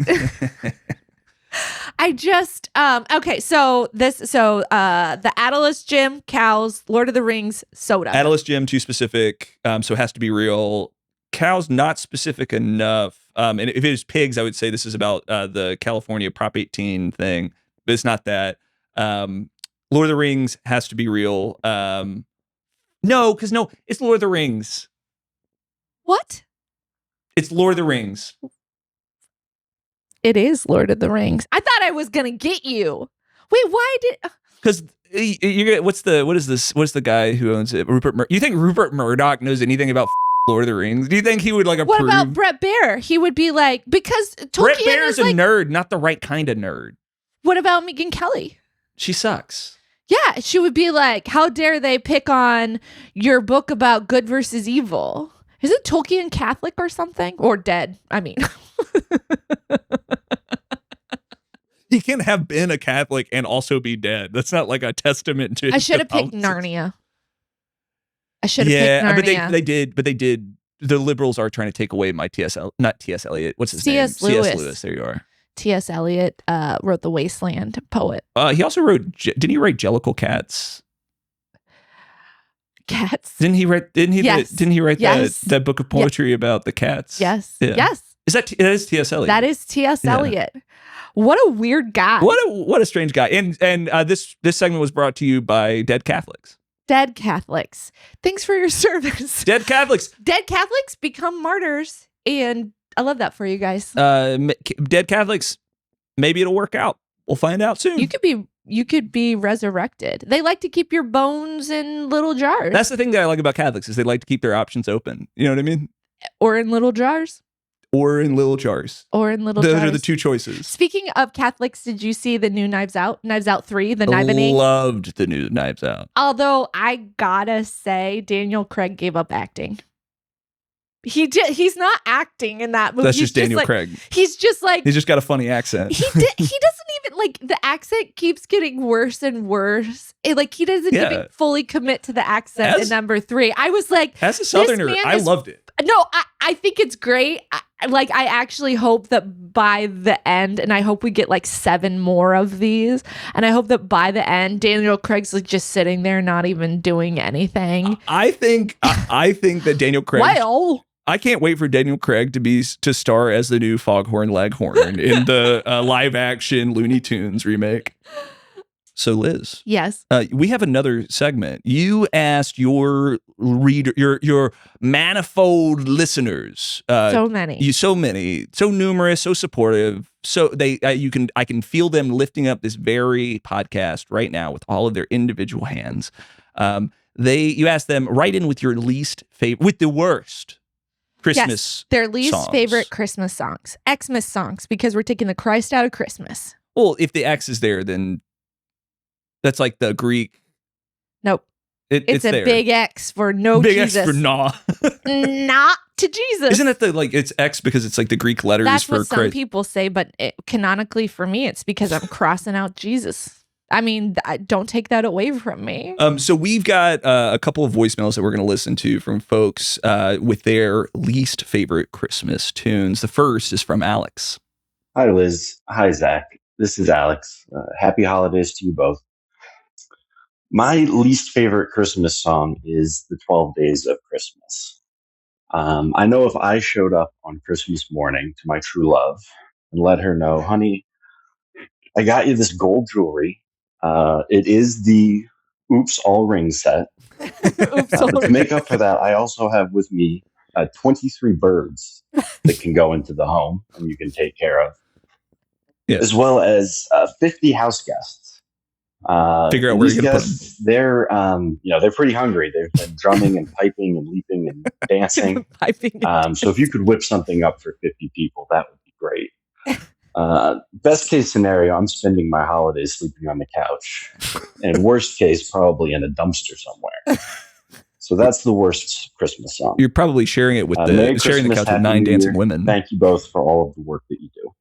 I just okay. So the Atlas Gym, cows, Lord of the Rings, soda. Atlas Gym too specific, so it has to be real. Cows not specific enough. And if it is pigs, I would say this is about the California Prop 18 thing, but it's not that. Lord of the Rings has to be real. No, it's Lord of the Rings. What? It's Lord of the Rings. It is Lord of the Rings. I thought I was gonna get you. Wait, why did? Because what's the guy who owns it? You think Rupert Murdoch knows anything about Lord of the Rings? Do you think he would approve? What about Brett Baer? He would be like, because Tolkien Brett Baer's a nerd, not the right kind of nerd. What about Megyn Kelly? She sucks. Yeah, she would be like, how dare they pick on your book about good versus evil? Isn't Tolkien Catholic or something? Or dead? I mean. He can have been a Catholic and also be dead. That's not like a testament to. I should have picked Narnia. But they did. The liberals are trying to take away my not T.S. Eliot. What's his name? C.S. Lewis. C.S. Lewis. There you are. T.S. Eliot wrote The Wasteland poet. He also wrote. Didn't he write Jellicle Cats? Cats. Didn't he write? Yes. Didn't he write Yes. that book of poetry about the cats? Yes. Yeah. Yes. That is T.S. Eliot. That is T.S. Yeah. Eliot. What a weird guy. What a strange guy. And this segment was brought to you by Dead Catholics. Dead Catholics. Thanks for your service. Dead Catholics. Dead Catholics become martyrs, and I love that for you guys. Dead Catholics. Maybe it'll work out. We'll find out soon. You could be resurrected. They like to keep your bones in little jars. That's the thing that I like about Catholics is they like to keep their options open. You know what I mean? Or in little jars. Or in little jars. Or in little jars. Those are the two choices. Speaking of Catholics, did you see the new Knives Out? Knives Out 3, the knivening? Loved the new Knives Out. Although I gotta say, Daniel Craig gave up acting. He's not acting in that movie. That's just Daniel Craig. He's just got a funny accent. He doesn't even the accent keeps getting worse and worse. He doesn't even fully commit to the accent in number 3. I was like, as a Southerner, I loved it. No, I think it's great. I actually hope that by the end, and I hope we get like 7 more of these, and I hope that by the end, Daniel Craig's like just sitting there, not even doing anything. I think that Daniel Craig. Well, I can't wait for Daniel Craig to star as the new Foghorn Leghorn in the live action Looney Tunes remake. So Liz, yes, we have another segment. You asked your reader, your manifold listeners, so many, so numerous, so supportive. So I can feel them lifting up this very podcast right now with all of their individual hands. You asked them, write in with your least favorite, with the worst Christmas their least songs. favorite Christmas songs, Xmas songs, because we're taking the Christ out of Christmas. Well, if the X is there, then that's like the Greek. Nope. It's a there. big X for no big Jesus. X for nah. Not to Jesus. Isn't it it's X because it's like the Greek letters That's for what some people say, but canonically for me, it's because I'm crossing out Jesus. I mean, don't take that away from me. So we've got a couple of voicemails that we're going to listen to from folks with their least favorite Christmas tunes. The first is from Alex. Hi, Liz. Hi, Zach. This is Alex. Happy holidays to you both. My least favorite Christmas song is The 12 Days of Christmas. I know if I showed up on Christmas morning to my true love and let her know, honey, I got you this gold jewelry. It is the Oops All Ring set. But to make up for that, I also have with me 23 birds that can go into the home and you can take care of, as well as 50 house guests. Figure out where you're going to put them. They're pretty hungry. They've been drumming and piping and leaping and dancing. So if you could whip something up for 50 people, that would be great. Best case scenario, I'm spending my holidays sleeping on the couch. And worst case, probably in a dumpster somewhere. So that's the worst Christmas song. You're probably sharing it with sharing the couch with 9 dancing women. Thank you both for all of the work that you do.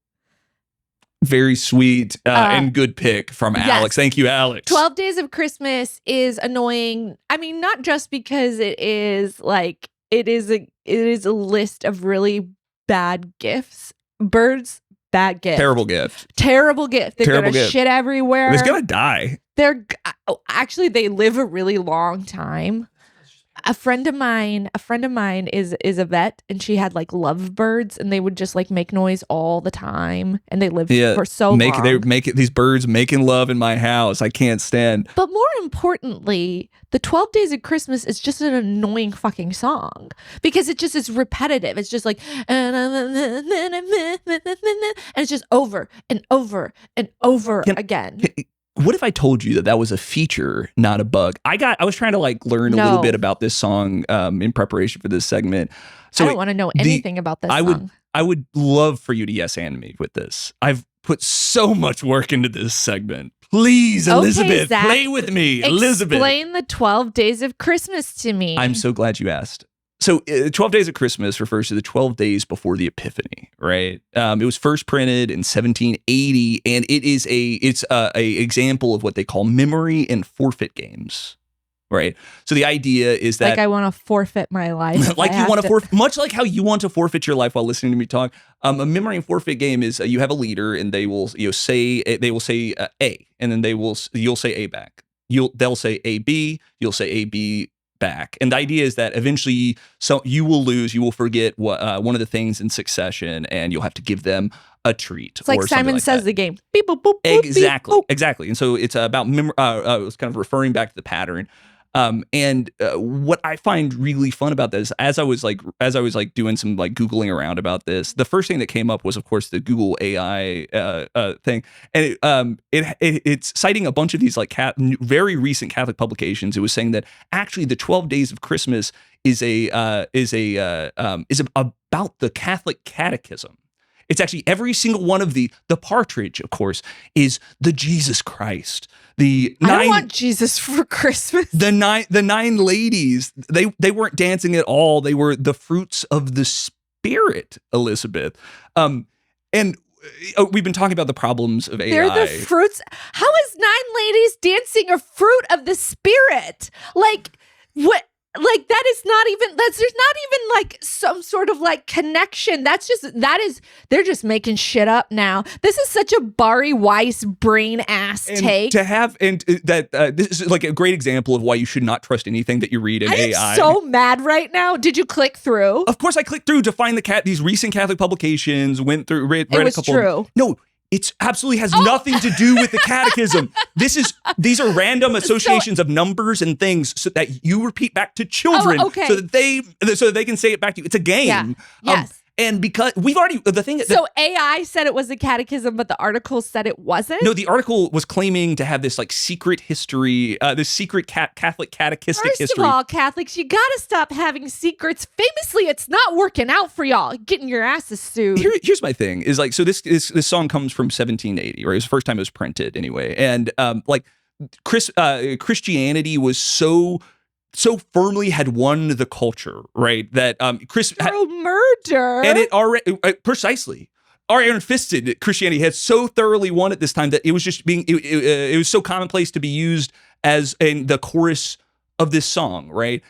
Very sweet and good pick from Alex. Thank you, Alex. 12 Days of Christmas is annoying. I mean, not just because it is a list of really bad gifts. Birds, bad gift. Terrible gift. Terrible gift. They're going to shit everywhere. He's going to die. Actually, they live a really long time. A friend of mine is a vet, and she had like lovebirds, and they would just like make noise all the time, and they lived for so long. These birds making love in my house. I can't stand. But more importantly, the 12 Days of Christmas is just an annoying fucking song because it's repetitive. It's just like, and it's just over and over and over again. What if I told you that was a feature, not a bug? I was trying to like learn a little bit about this song in preparation for this segment. So I don't want to know anything about this song. I would love for you to yes and me with this. I've put so much work into this segment. Please, Elizabeth, Zach, play with me. Elizabeth. Explain the 12 Days of Christmas to me. I'm so glad you asked. So 12 Days of Christmas refers to the 12 days before the Epiphany, right? It was first printed in 1780, and it's a example of what they call memory and forfeit games, right? So the idea is that I want to forfeit my life. Like you want to forfeit, much like how you want to forfeit your life while listening to me talk. A memory and forfeit game is you have a leader, and they will say A, and then you'll say A back. They'll say A B. You'll say A B. back. And the idea is that eventually you will forget one of the things in succession, and you'll have to give them a treat. It's like or Simon like Says that. the game. Beep, boop, boop, boop, Exactly. beep, boop. Exactly. And so it's about it was kind of referring back to the pattern. And what I find really fun about this, as I was doing some like Googling around about this, the first thing that came up was, of course, the Google AI thing, and it's citing a bunch of these like very recent Catholic publications. It was saying that actually the 12 Days of Christmas is about the Catholic Catechism. It's actually every single one of the partridge, of course, is the Jesus Christ. I don't want Jesus for Christmas. The nine ladies, they weren't dancing at all. They were the fruits of the Spirit, Elizabeth. And we've been talking about the problems of AI. They're the fruits. How is 9 ladies dancing a fruit of the Spirit? Like, what? Like, there's not even like some sort of like connection. They're just making shit up now. This is such a Bari Weiss brain ass take. This is like a great example of why you should not trust anything that you read in AI. I'm so mad right now. Did you click through? Of course I clicked through to find these recent Catholic publications, went through, read a couple. True. No. It absolutely has nothing to do with the catechism. These are random associations of numbers and things so that you repeat back to children so that they can say it back to you. It's a game. Yeah. Yes. And because we've already So AI said it was a catechism, but the article said it wasn't? No, the article was claiming to have this like secret history, this secret Catholic catechistic history. First of all, Catholics, you gotta stop having secrets. Famously, it's not working out for y'all. Getting your asses sued. Here's my thing: is like, so this song comes from 1780, right? It was the first time it was printed, anyway, and Christianity was so firmly had won the culture, right? That murder, and it already precisely. Our iron-fisted Christianity had so thoroughly won at this time that it was just it was so commonplace to be used as in the chorus of this song, right?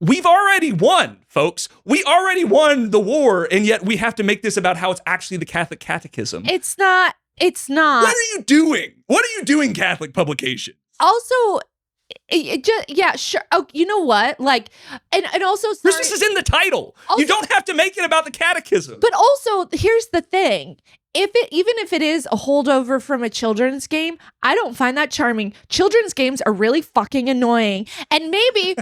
We've already won, folks. We already won the war, and yet we have to make this about how it's actually the Catholic Catechism. It's not. What are you doing? What are you doing, Catholic publication? Also, yeah, sure. Oh, you know what? Like, and also, Christmas is in the title. Also, you don't have to make it about the catechism. But also, here's the thing: even if it is a holdover from a children's game, I don't find that charming. Children's games are really fucking annoying, and maybe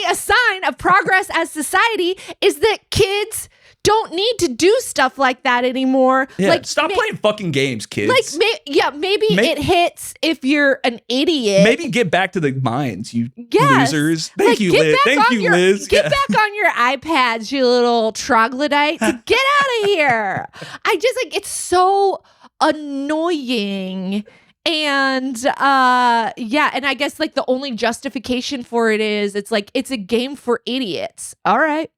a sign of progress as society is that kids don't need to do stuff like that anymore. Yeah, like, stop playing fucking games, kids. Like, maybe it hits if you're an idiot. Maybe get back to the mines, you losers. Thank you, Liz. Liz. Get back on your iPads, you little troglodytes. Get out of here. I just it's so annoying. And and I guess like the only justification for it is it's a game for idiots. All right.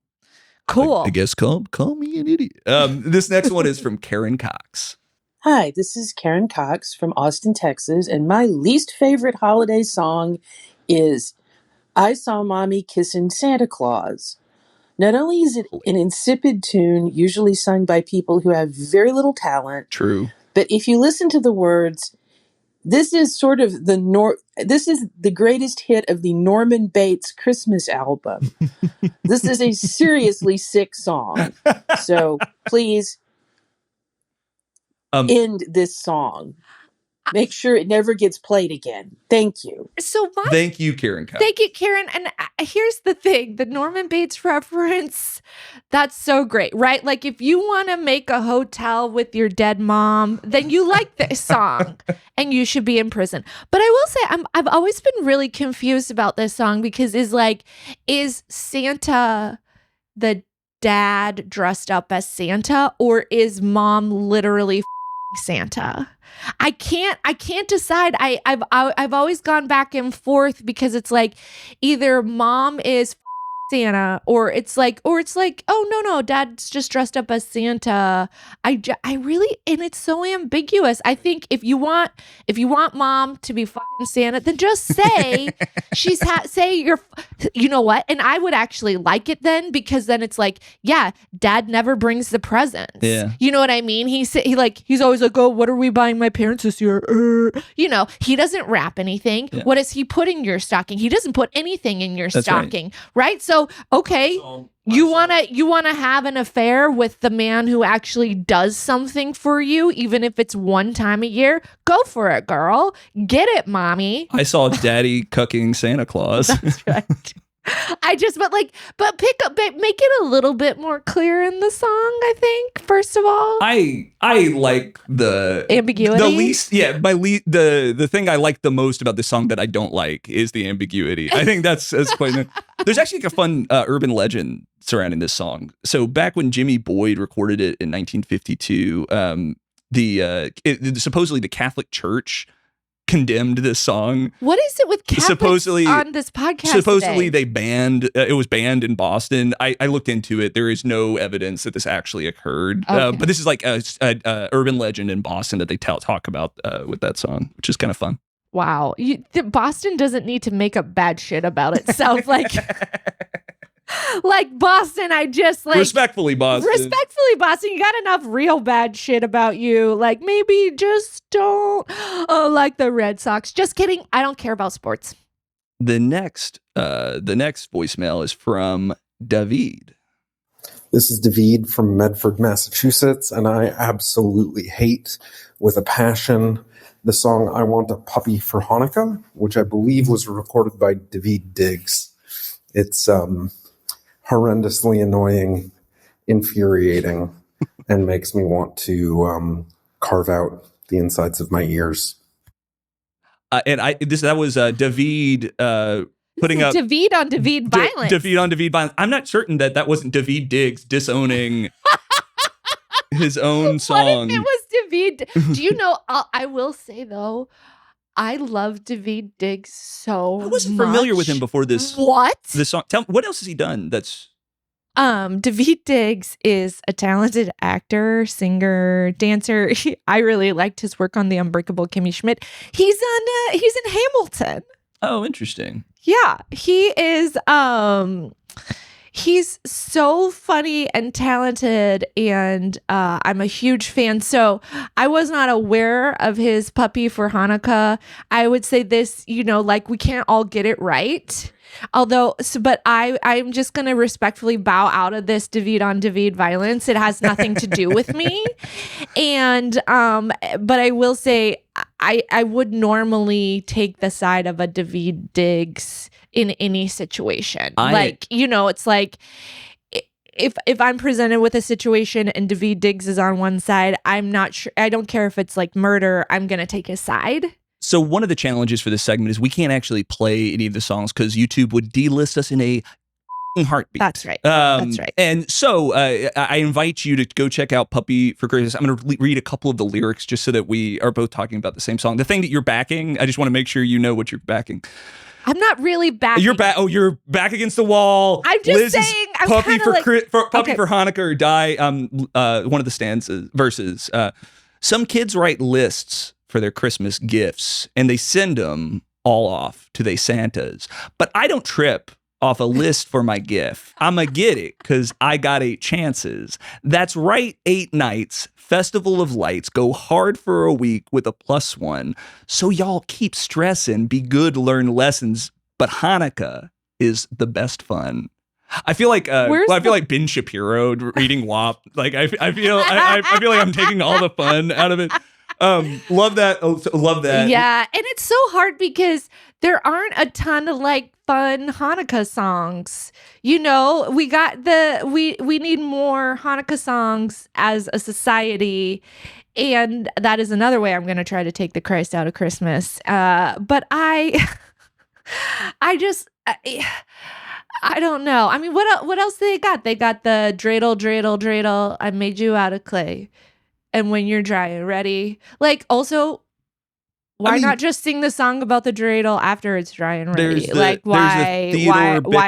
Cool. I guess call me an idiot. This next one is from Karen Cox. Hi, this is Karen Cox from Austin, Texas, and my least favorite holiday song is I Saw Mommy Kissing Santa Claus. Not only is it an insipid tune, usually sung by people who have very little talent. True. But if you listen to the words, this is sort of this is the greatest hit of the Norman Bates Christmas album. This is a seriously sick song. So please end this song. Make sure it never gets played again. Thank you. Thank you, Karen. Thank you, Karen. And here's the thing, the Norman Bates reference, that's so great, right? Like if you want to make a hotel with your dead mom, then you like this song and you should be in prison. But I will say I've always been really confused about this song because is Santa the dad dressed up as Santa, or is mom literally Santa? I can't decide. I've always gone back and forth because it's like either mom is Santa, or it's like, oh no, dad's just dressed up as Santa. I really, and it's so ambiguous. I think if you want mom to be fucking Santa, then just say say you're, you know what? And I would actually like it then, because then it's like, yeah, dad never brings the presents. Yeah. You know what I mean? He's always like, oh, what are we buying my parents this year? You know, he doesn't wrap anything. Yeah. What does he put in your stocking? He doesn't put anything in your That's stocking, right? So, okay, you wanna have an affair with the man who actually does something for you, even if it's one time a year. Go for it, girl. Get it, mommy. I saw daddy cucking Santa Claus. That's right. But make it a little bit more clear in the song, I think, first of all. I like the ambiguity. The least, the thing I like the most about this song that I don't like is the ambiguity. I think that's quite nice. There's actually like a fun urban legend surrounding this song. So back when Jimmy Boyd recorded it in 1952, supposedly the Catholic Church condemned this song. What is it with Catholics on this podcast? Supposedly today? they banned it was banned in Boston. I looked into it. There is no evidence that this actually occurred. Okay. But this is like a urban legend in Boston that they talk about with that song, which is kind of fun. Wow. Boston doesn't need to make up bad shit about itself. Like Boston, I just like respectfully, Boston, you got enough real bad shit about you. Like, maybe just don't like the Red Sox. Just kidding. I don't care about sports. The next voicemail is from David. This is David from Medford, Massachusetts, and I absolutely hate with a passion the song I Want a Puppy for Hanukkah, which I believe was recorded by David Diggs. It's horrendously annoying, infuriating, and makes me want to carve out the insides of my ears. That was David putting up David on David violence. David on David violence. I'm not certain that wasn't David Diggs disowning his own song. What if it was David? Do you know? I will say though, I love David Diggs so much. I wasn't familiar with him before this. What? This song. What else has he done? That's David Diggs is a talented actor, singer, dancer. I really liked his work on The Unbreakable Kimmy Schmidt. He's in Hamilton. Oh, interesting. Yeah, he is. He's so funny and talented, and I'm a huge fan. So I was not aware of his Puppy for Hanukkah. I would say this, like, we can't all get it right. But I'm just going to respectfully bow out of this David on David violence. It has nothing to do with me. And, but I will say I would normally take the side of a David Diggs in any situation. It's like, if I'm presented with a situation and David Diggs is on one side, I'm not sure. I don't care if it's like murder. I'm going to take his side. So one of the challenges for this segment is we can't actually play any of the songs because YouTube would delist us in a heartbeat. That's right. That's right. And so I invite you to go check out Puppy for Christmas. I'm going to read a couple of the lyrics just so that we are both talking about the same song. The thing that you're backing, I just want to make sure you know what you're backing. I'm not really backing. You're back against the wall. I'm just Liz saying. I'm Puppy for okay. for Hanukkah or die. One of the verses. Some kids write lists for their Christmas gifts, and they send them all off to they Santas. But I don't trip off a list for my gift. I'ma get it because I got 8 chances. That's right, 8 nights. Festival of Lights. Go hard for a week with a +1. So y'all keep stressing, be good, learn lessons. But Hanukkah is the best fun. I feel like like Ben Shapiro reading WAP. Like I feel like I'm taking all the fun out of it. Love that. Love that. Yeah, and it's so hard because there aren't a ton of like fun Hanukkah songs. We need more Hanukkah songs as a society, and that is another way I'm going to try to take the Christ out of Christmas. But I don't know. I mean, what else do they got? They got the dreidel, dreidel, dreidel. I made you out of clay. And when you're dry and ready, like also, Why not just sing the song about the dreidel after it's dry and ready? Why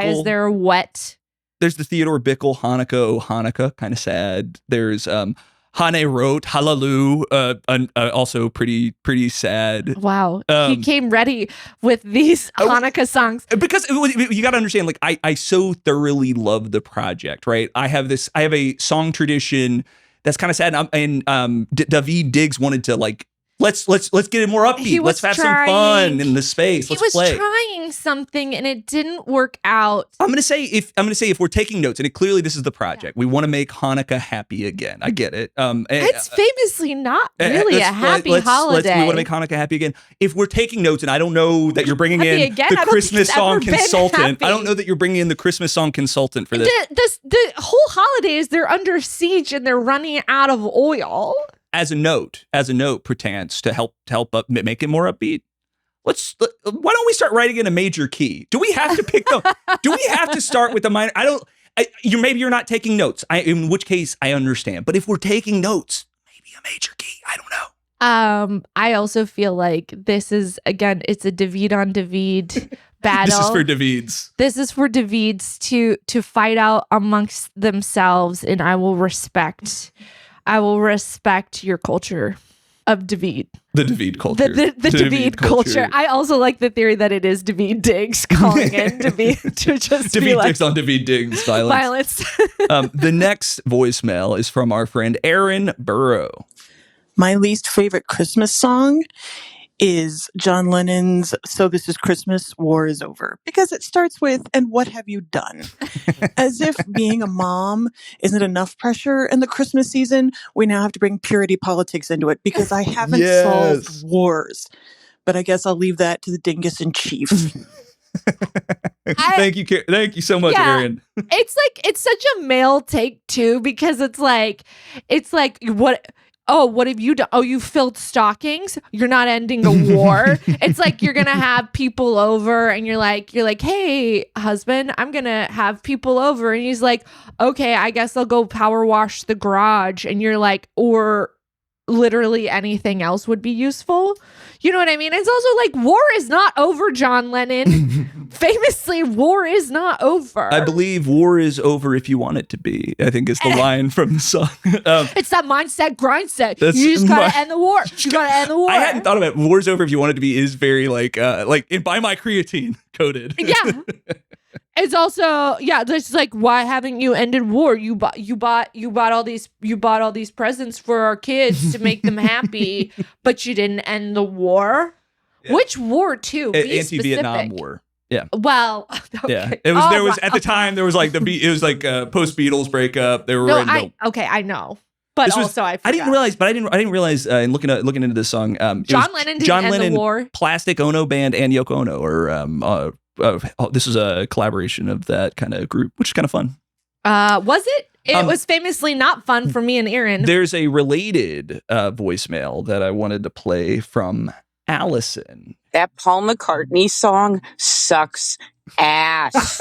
is there wet? There's the Theodore Bickle Hanukkah, oh Hanukkah, kind of sad. There's Hane wrote Hallelujah, also pretty sad. Wow, he came ready with these Hanukkah songs because you got to understand. Like I so thoroughly love the project, right? I have a song tradition that's kind of sad, and David Diggs wanted to like. Let's get it more upbeat. Let's have some fun in the space. Let's play. He was trying something and it didn't work out. I'm gonna say if we're taking notes, and clearly this is the project, we want to make Hanukkah happy again. I get it. It's famously not really a happy holiday. We want to make Hanukkah happy again. If we're taking notes, and I don't know that you're bringing in the Christmas song consultant. I don't know that you're bringing in the Christmas song consultant for this. The whole holidays, they're under siege and they're running out of oil. As a note, pertains to help make it more upbeat. Why don't we start writing in a major key? Do we have to pick them? Do we have to start with the minor? Maybe you're not taking notes. In which case I understand. But if we're taking notes, maybe a major key. I don't know. I also feel like this is again, it's a David on David battle. This is for Davids. This is for Davids to fight out amongst themselves, and I will respect your culture of David. The David culture. The David culture. I also like the theory that it is David Diggs calling in David to just David be like, Diggs on David Diggs violence. The next voicemail is from our friend Aaron Burrow. My least favorite Christmas song is John Lennon's So This Is Christmas, War Is Over. Because it starts with, and what have you done? As if being a mom isn't enough pressure in the Christmas season, we now have to bring purity politics into it because I haven't solved wars. But I guess I'll leave that to the Dingus in chief. Thank you so much, Aaron. It's such a male take too, because it's like what. Oh, what have you done? Oh, you filled stockings? You're not ending a war. It's like you're going to have people over and you're like, hey, husband, I'm going to have people over. And he's like, okay, I guess I'll go power wash the garage. And you're like, or literally anything else would be useful. You know what I mean? It's also like, war is not over, John Lennon. Famously, war is not over. I believe war is over if you want it to be, I think is the line from the song. It's that mindset, grind set. You just gotta end the war. You gotta end the war. I hadn't thought about it. War's over if you want it to be is very like buy my creatine coded. Yeah. It's also, it's like, why haven't you ended war? You bought all these presents for our kids to make them happy, but you didn't end the war. Yeah. Which war too? Anti-Vietnam War. Yeah. Well, okay. Yeah. There was at the time there was like it was like post Beatles breakup. They were I know. But I didn't realize in looking into this song, John Lennon didn't end the war. Plastic Ono Band and Yoko Ono, or this was a collaboration of that kind of group, which is kind of fun. Was it? It was famously not fun for me and Aaron. There's a related voicemail that I wanted to play from Allison. That Paul McCartney song sucks ass.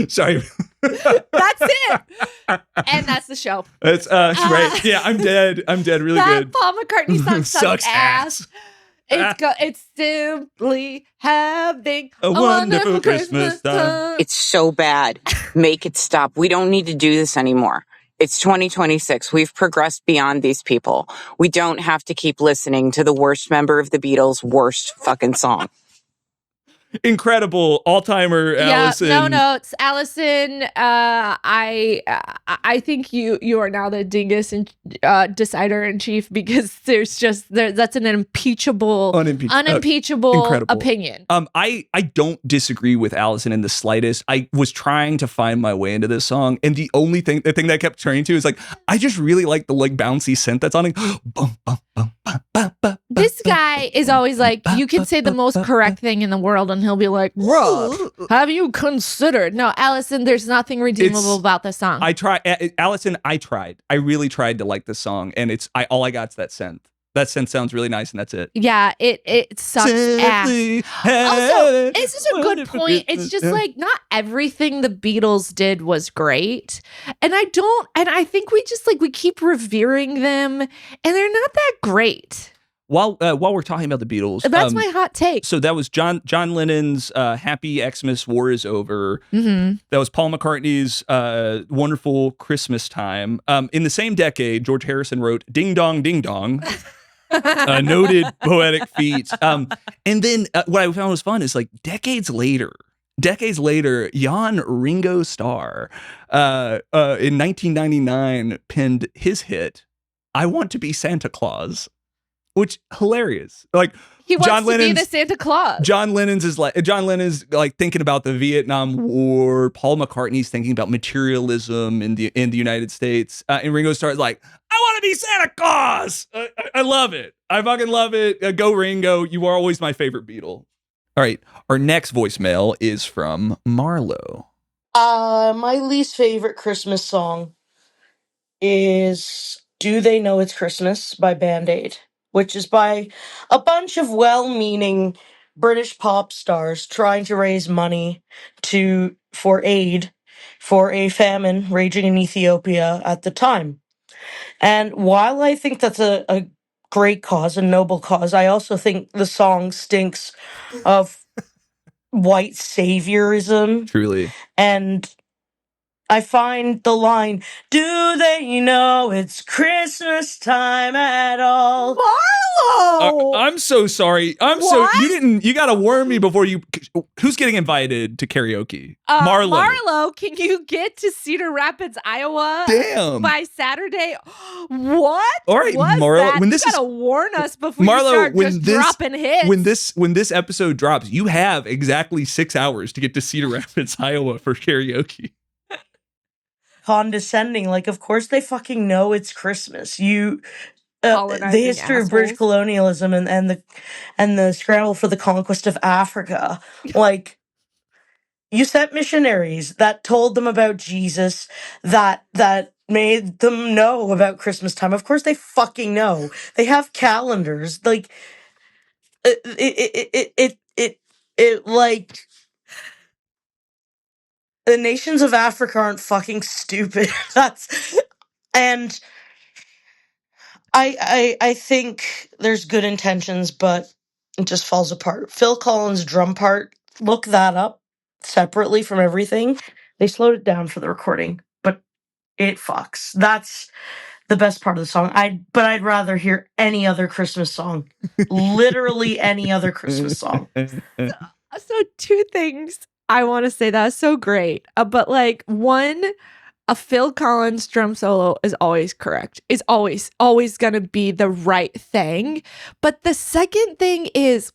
Sorry. That's it. And that's the show. That's right. Yeah, I'm dead. Really that good. Paul McCartney song sucks ass. It's simply having a wonderful Christmas time. It's so bad. Make it stop. We don't need to do this anymore. It's 2026. We've progressed beyond these people. We don't have to keep listening to the worst member of the Beatles' worst fucking song. Incredible all-timer Allison. Yeah, no, it's Allison. I think you are now the Dingus and decider in chief, because that's an unimpeachable opinion. I don't disagree with Allison in the slightest. I was trying to find my way into this song, and the thing that I kept turning to is like, I just really like the like bouncy synth that's on it. This guy is always like, you can say the most correct thing in the world and he'll be like, Rob, have you considered? No, Allison, there's nothing redeemable about this song. Allison, I tried. I really tried to like this song, and all I got's that synth. That synth sounds really nice, and that's it. Yeah, it sucks ass. Also, this is a good point. It's just like, not everything the Beatles did was great. And I think we keep revering them, and they're not that great. While we're talking about the Beatles, That's my hot take. So that was John Lennon's "Happy Xmas War Is Over." Mm-hmm. That was Paul McCartney's "Wonderful Christmas Time." In the same decade, George Harrison wrote "Ding Dong Ding Dong," a noted poetic feat. And then what I found was fun is like decades later, Jan Ringo Starr in 1999 penned his hit "I Want to Be Santa Claus." Which hilarious. Like he wants to be the Santa Claus. John Lennon's like thinking about the Vietnam War. Paul McCartney's thinking about materialism in the United States. And Ringo Starr's like, I want to be Santa Claus. I love it. I fucking love it. Go Ringo. You are always my favorite Beatle. All right. Our next voicemail is from Marlo. My least favorite Christmas song is Do They Know It's Christmas by Band Aid, which is by a bunch of well-meaning British pop stars trying to raise money for aid for a famine raging in Ethiopia at the time. And while I think that's a great cause, a noble cause, I also think the song stinks of white saviorism. Truly. And I find the line, do they know it's Christmas time at all? Marlo! I'm so sorry. You got to warn me before who's getting invited to karaoke? Marlo, can you get to Cedar Rapids, Iowa? Damn. By Saturday? What? All right, Marlo, you gotta warn us before you start dropping hits. When this episode drops, you have exactly 6 hours to get to Cedar Rapids, Iowa for karaoke. Condescending, like, of course they fucking know it's Christmas. The history of British colonialism and the scramble for the conquest of Africa. Like, you sent missionaries that told them about Jesus, that made them know about Christmas time. Of course they fucking know. They have calendars. Like, like, the nations of Africa aren't fucking stupid. And I think there's good intentions, but it just falls apart. Phil Collins' drum part, look that up separately from everything. They slowed it down for the recording, but it fucks. That's the best part of the song. But I'd rather hear any other Christmas song. Literally any other Christmas song. So 2 things I want to say. That was so great. But like, one, a Phil Collins drum solo is always correct. It's always going to be the right thing. But the second thing is,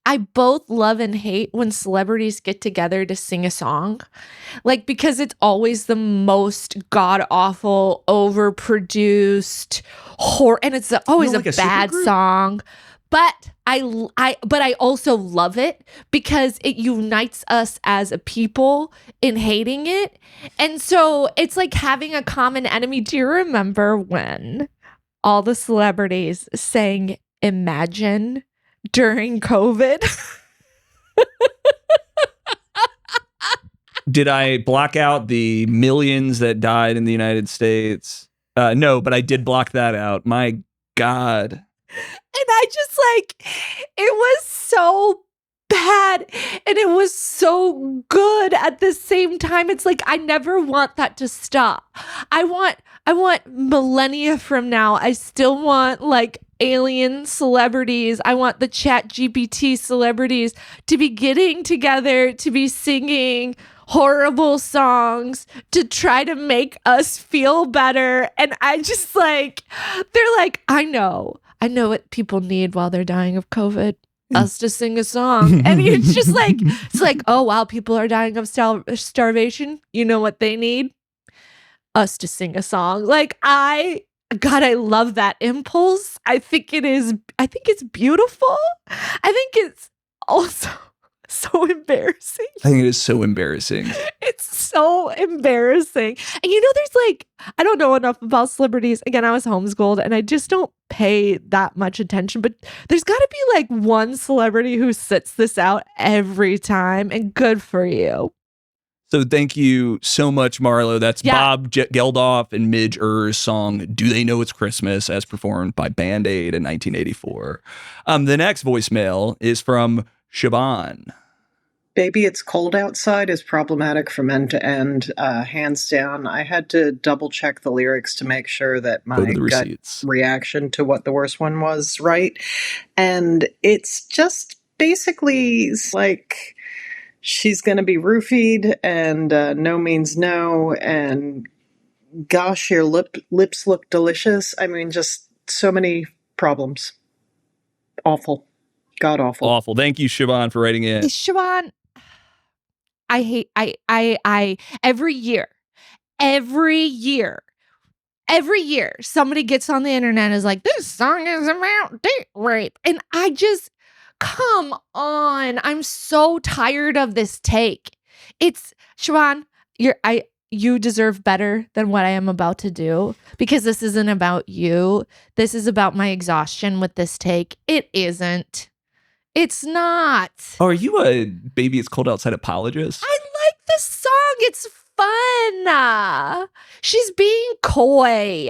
I both love and hate when celebrities get together to sing a song. Like, because it's always the most god-awful, overproduced, and it's always a bad song. But I also love it because it unites us as a people in hating it. And so it's like having a common enemy. Do you remember when all the celebrities sang Imagine during COVID? Did I block out the millions that died in the United States? No, but I did block that out. My God. And I just it was so bad and it was so good at the same time. It's like, I never want that to stop. I want millennia from now, I still want like alien celebrities. I want the ChatGPT celebrities to be getting together, to be singing horrible songs to try to make us feel better. And I just they're like, I know what people need while they're dying of COVID. Us to sing a song. And it's just it's like, oh wow, people are dying of starvation. You know what they need? Us to sing a song. I love that impulse. I think it's beautiful. I think it's also so embarrassing. I think it is so embarrassing. It's so embarrassing. And there's I don't know enough about celebrities. Again, I was homeschooled and I just don't pay that much attention, but there's got to be one celebrity who sits this out every time, and good for you. So thank you so much, Marlo. That's Bob Geldof and Midge Ur's song, Do They Know It's Christmas, as performed by Band Aid in 1984. The next voicemail is from Siobhan. Baby, It's Cold Outside is problematic from end to end, hands down. I had to double check the lyrics to make sure that my gut reaction to what the worst one was right. And it's just basically like she's going to be roofied and no means no. And gosh, your lips look delicious. I mean, just so many problems. Awful. God awful. Awful. Thank you, Siobhan, for writing in. Siobhan, I every year, somebody gets on the internet and is like, this song is about date rape. And I just, come on. I'm so tired of this take. It's, Siobhan, you deserve better than what I am about to do, because this isn't about you. This is about my exhaustion with this take. It isn't. It's not. Oh, are you a Baby It's Cold Outside apologist? I like the song. It's fun. She's being coy.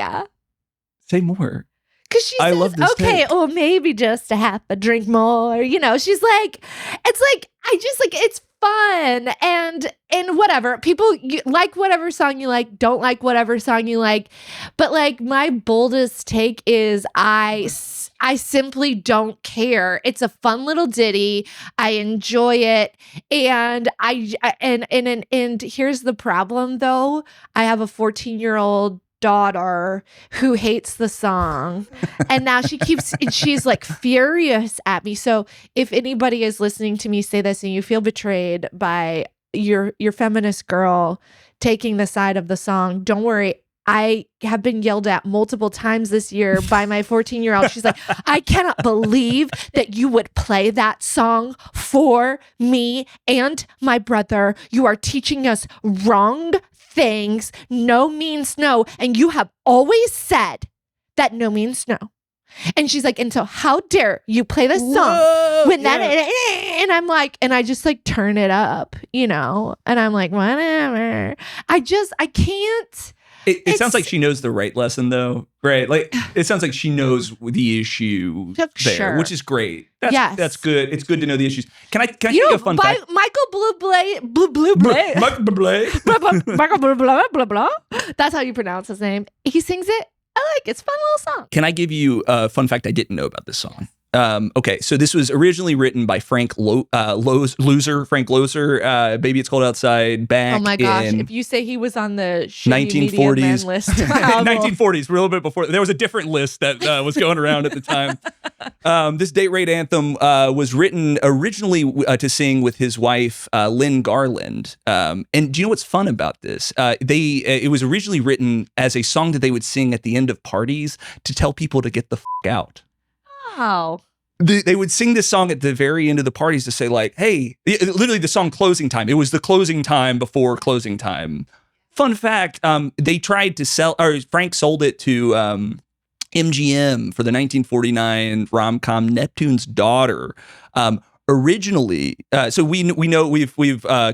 Say more. Because she says, love this okay, take. or maybe just a half a drink more. You know, she's like, it's like, I just like, it's fun and whatever. People like whatever song you like, don't like whatever song you like. But like my boldest take is I simply don't care. It's a fun little ditty. I enjoy it. And and here's the problem though. I have a 14-year-old daughter who hates the song, and now she's like furious at me. So if anybody is listening to me say this and you feel betrayed by your feminist girl taking the side of the song, don't worry. I have been yelled at multiple times this year by my 14-year-old. She's like, I cannot believe that you would play that song for me and my brother. You are teaching us wrong things. No means no. And you have always said that no means no. And she's like, and so how dare you play this song when that, and I'm like, and I just like turn it up, you know, and I'm like, whatever. I can't. It sounds like she knows the right lesson, though, right? Like, it sounds like she knows the issue there, which is great. That's good. It's good to know the issues. Can I give you a fun fact? Michael Bublé. Michael Bublé. That's how you pronounce his name. He sings it. I like it. It's a fun little song. Can I give you a fun fact I didn't know about this song? Okay, so this was originally written by Frank Loser, Baby It's Cold Outside, back oh my gosh, in if you say he was on the 1940s list. 1940s, a little bit before. There was a different list that was going around at the time. This date rape anthem was written originally to sing with his wife, Lynn Garland. And do you know what's fun about this? It was originally written as a song that they would sing at the end of parties to tell people to get the f*** out. Wow. They would sing this song at the very end of the parties to say like, hey, literally the song Closing Time. It was the closing time before closing time. Fun fact, they tried to Frank sold it to MGM for the 1949 rom-com Neptune's Daughter. Originally, so we know we've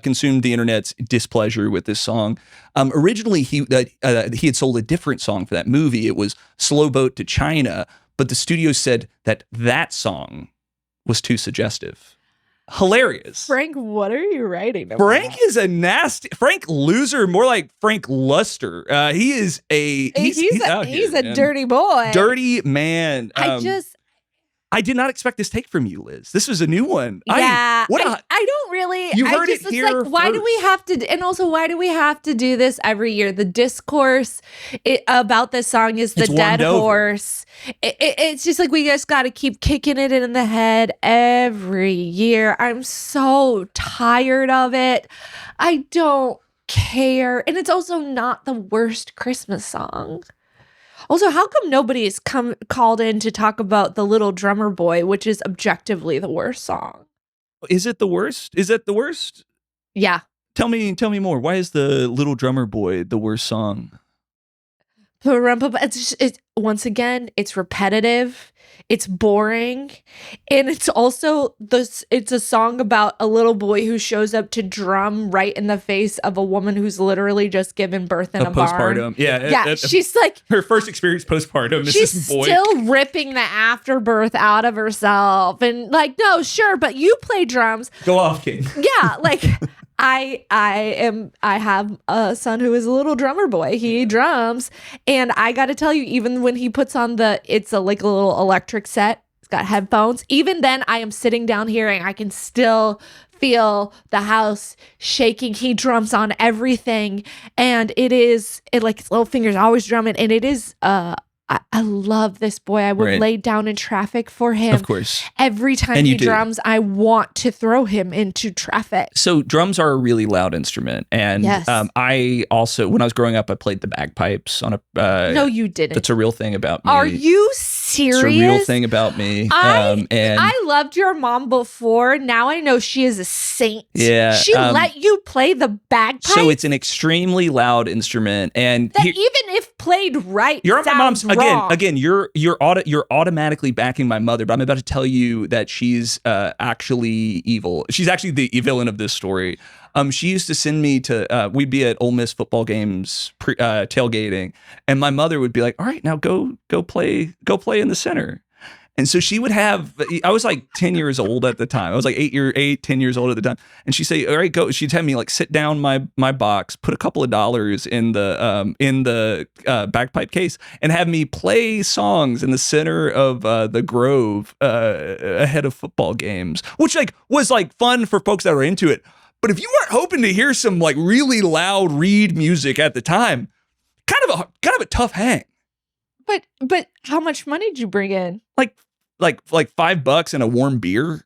consumed the internet's displeasure with this song. Originally, he had sold a different song for that movie. It was Slow Boat to China. But the studio said that song was too suggestive. Hilarious. Frank, what are you writing about? Frank is a nasty Frank Loser, more like Frank Luster. He's a dirty boy. Dirty man. I did not expect this take from you, Liz. This was a new one. Yeah, I don't really. You heard it here like, why do we have to? And also, why do we have to do this every year? The discourse about this song is the dead horse. It's just like we just got to keep kicking it in the head every year. I'm so tired of it. I don't care, and it's also not the worst Christmas song. Also, how come nobody has called in to talk about The Little Drummer Boy, which is objectively the worst song? Is it the worst? Is it the worst? Yeah. Tell me more. Why is The Little Drummer Boy the worst song? It's once again, it's repetitive, it's boring, and it's also it's a song about a little boy who shows up to drum right in the face of a woman who's literally just given birth in a postpartum barn. yeah she's like her first experience postpartum. She's still ripping the afterbirth out of herself and like, no, sure, but you play drums. Go off, King. Yeah, like I have a son who is a little drummer boy. He drums, and I got to tell you, even when he puts on it's a little electric set, it's got headphones. Even then, I am sitting down here and I can still feel the house shaking. He drums on everything, and it like his little fingers always drumming, and it is I love this boy. I would lay down in traffic for him. Of course. Every time he drums, I want to throw him into traffic. So drums are a really loud instrument. And yes. I also, when I was growing up, I played the bagpipes on a... no, you didn't. That's a real thing about me. Are you serious? It's a real thing about me. I loved your mom before. Now I know she is a saint. Yeah. She let you play the bagpipe? So it's an extremely loud instrument. And that even if played right, you're my mom's wrong. Again, you're automatically backing my mother, but I'm about to tell you that she's actually evil. She's actually the villain of this story. She used to send me to we'd be at Ole Miss football games tailgating, and my mother would be like, "All right, now go play in the center." And so she would have, I was like 10 years old at the time. I was like 10 years old at the time. And she'd say, all right, go. She'd have me like sit down my box, put a couple of dollars in the bagpipe case, and have me play songs in the center of the Grove ahead of football games, which like was like fun for folks that were into it. But if you weren't hoping to hear some like really loud reed music at the time, kind of a tough hang. But how much money did you bring in? Like $5 and a warm beer.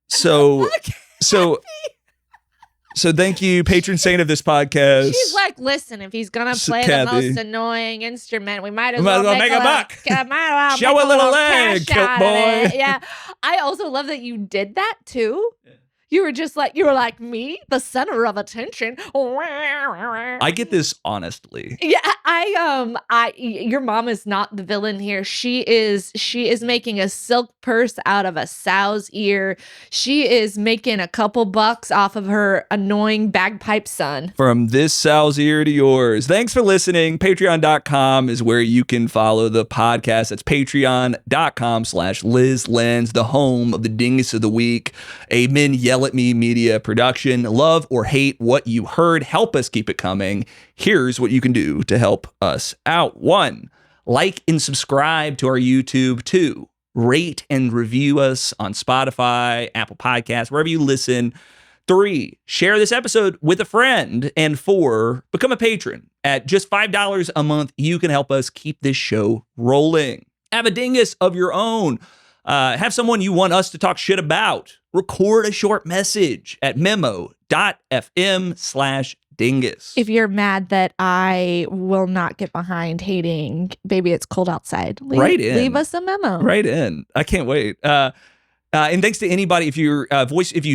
So thank you, patron saint of this podcast. She's like, listen, if he's gonna play Kathy. the most annoying instrument, we might as well make a buck. Show a little leg, kilt boy. Yeah. I also love that you did that too. You were like me, the center of attention. I get this honestly. Yeah, your mom is not the villain here. She is making a silk purse out of a sow's ear. She is making a couple bucks off of her annoying bagpipe son. From this sow's ear to yours. Thanks for listening. Patreon.com is where you can follow the podcast. That's patreon.com/LizLenz, the home of the Dingus of the Week. Amen. Yell at Me media production. Love or hate what you heard. Help us keep it coming. Here's what you can do to help us out. 1, like and subscribe to our YouTube. 2, rate and review us on Spotify, Apple Podcasts, wherever you listen. 3, share this episode with a friend. And 4, become a patron. At just $5 a month, you can help us keep this show rolling. Have a dingus of your own. Have someone you want us to talk shit about. Record a short message at memo.fm/dingus. If you're mad that I will not get behind hating Baby It's Cold Outside, leave us a memo. Right in. I can't wait. And thanks to anybody, if you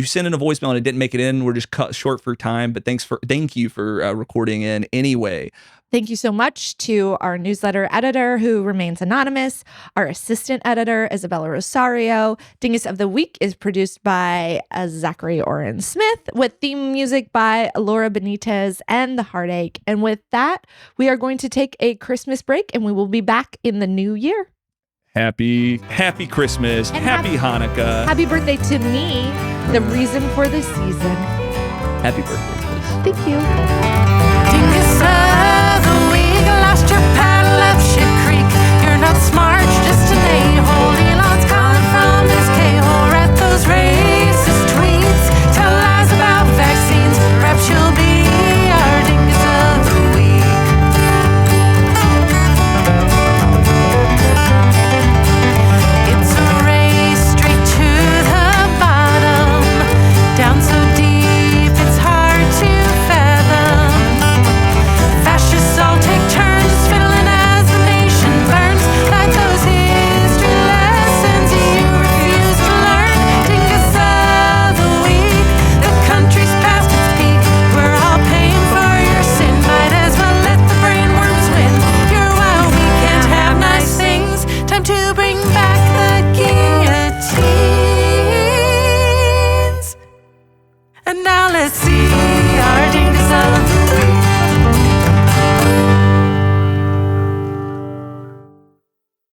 send in a voicemail and it didn't make it in, we're just cut short for time, but thank you for recording in anyway. Thank you so much to our newsletter editor, who remains anonymous, our assistant editor, Isabella Rosario. Dingus of the Week is produced by Zachary Oren Smith, with theme music by Laura Benitez and The Heartache. And with that, we are going to take a Christmas break, and we will be back in the new year. Happy Christmas. And happy Hanukkah. Happy birthday to me, the reason for this season. Happy birthday, Liz. Thank you. Dingus.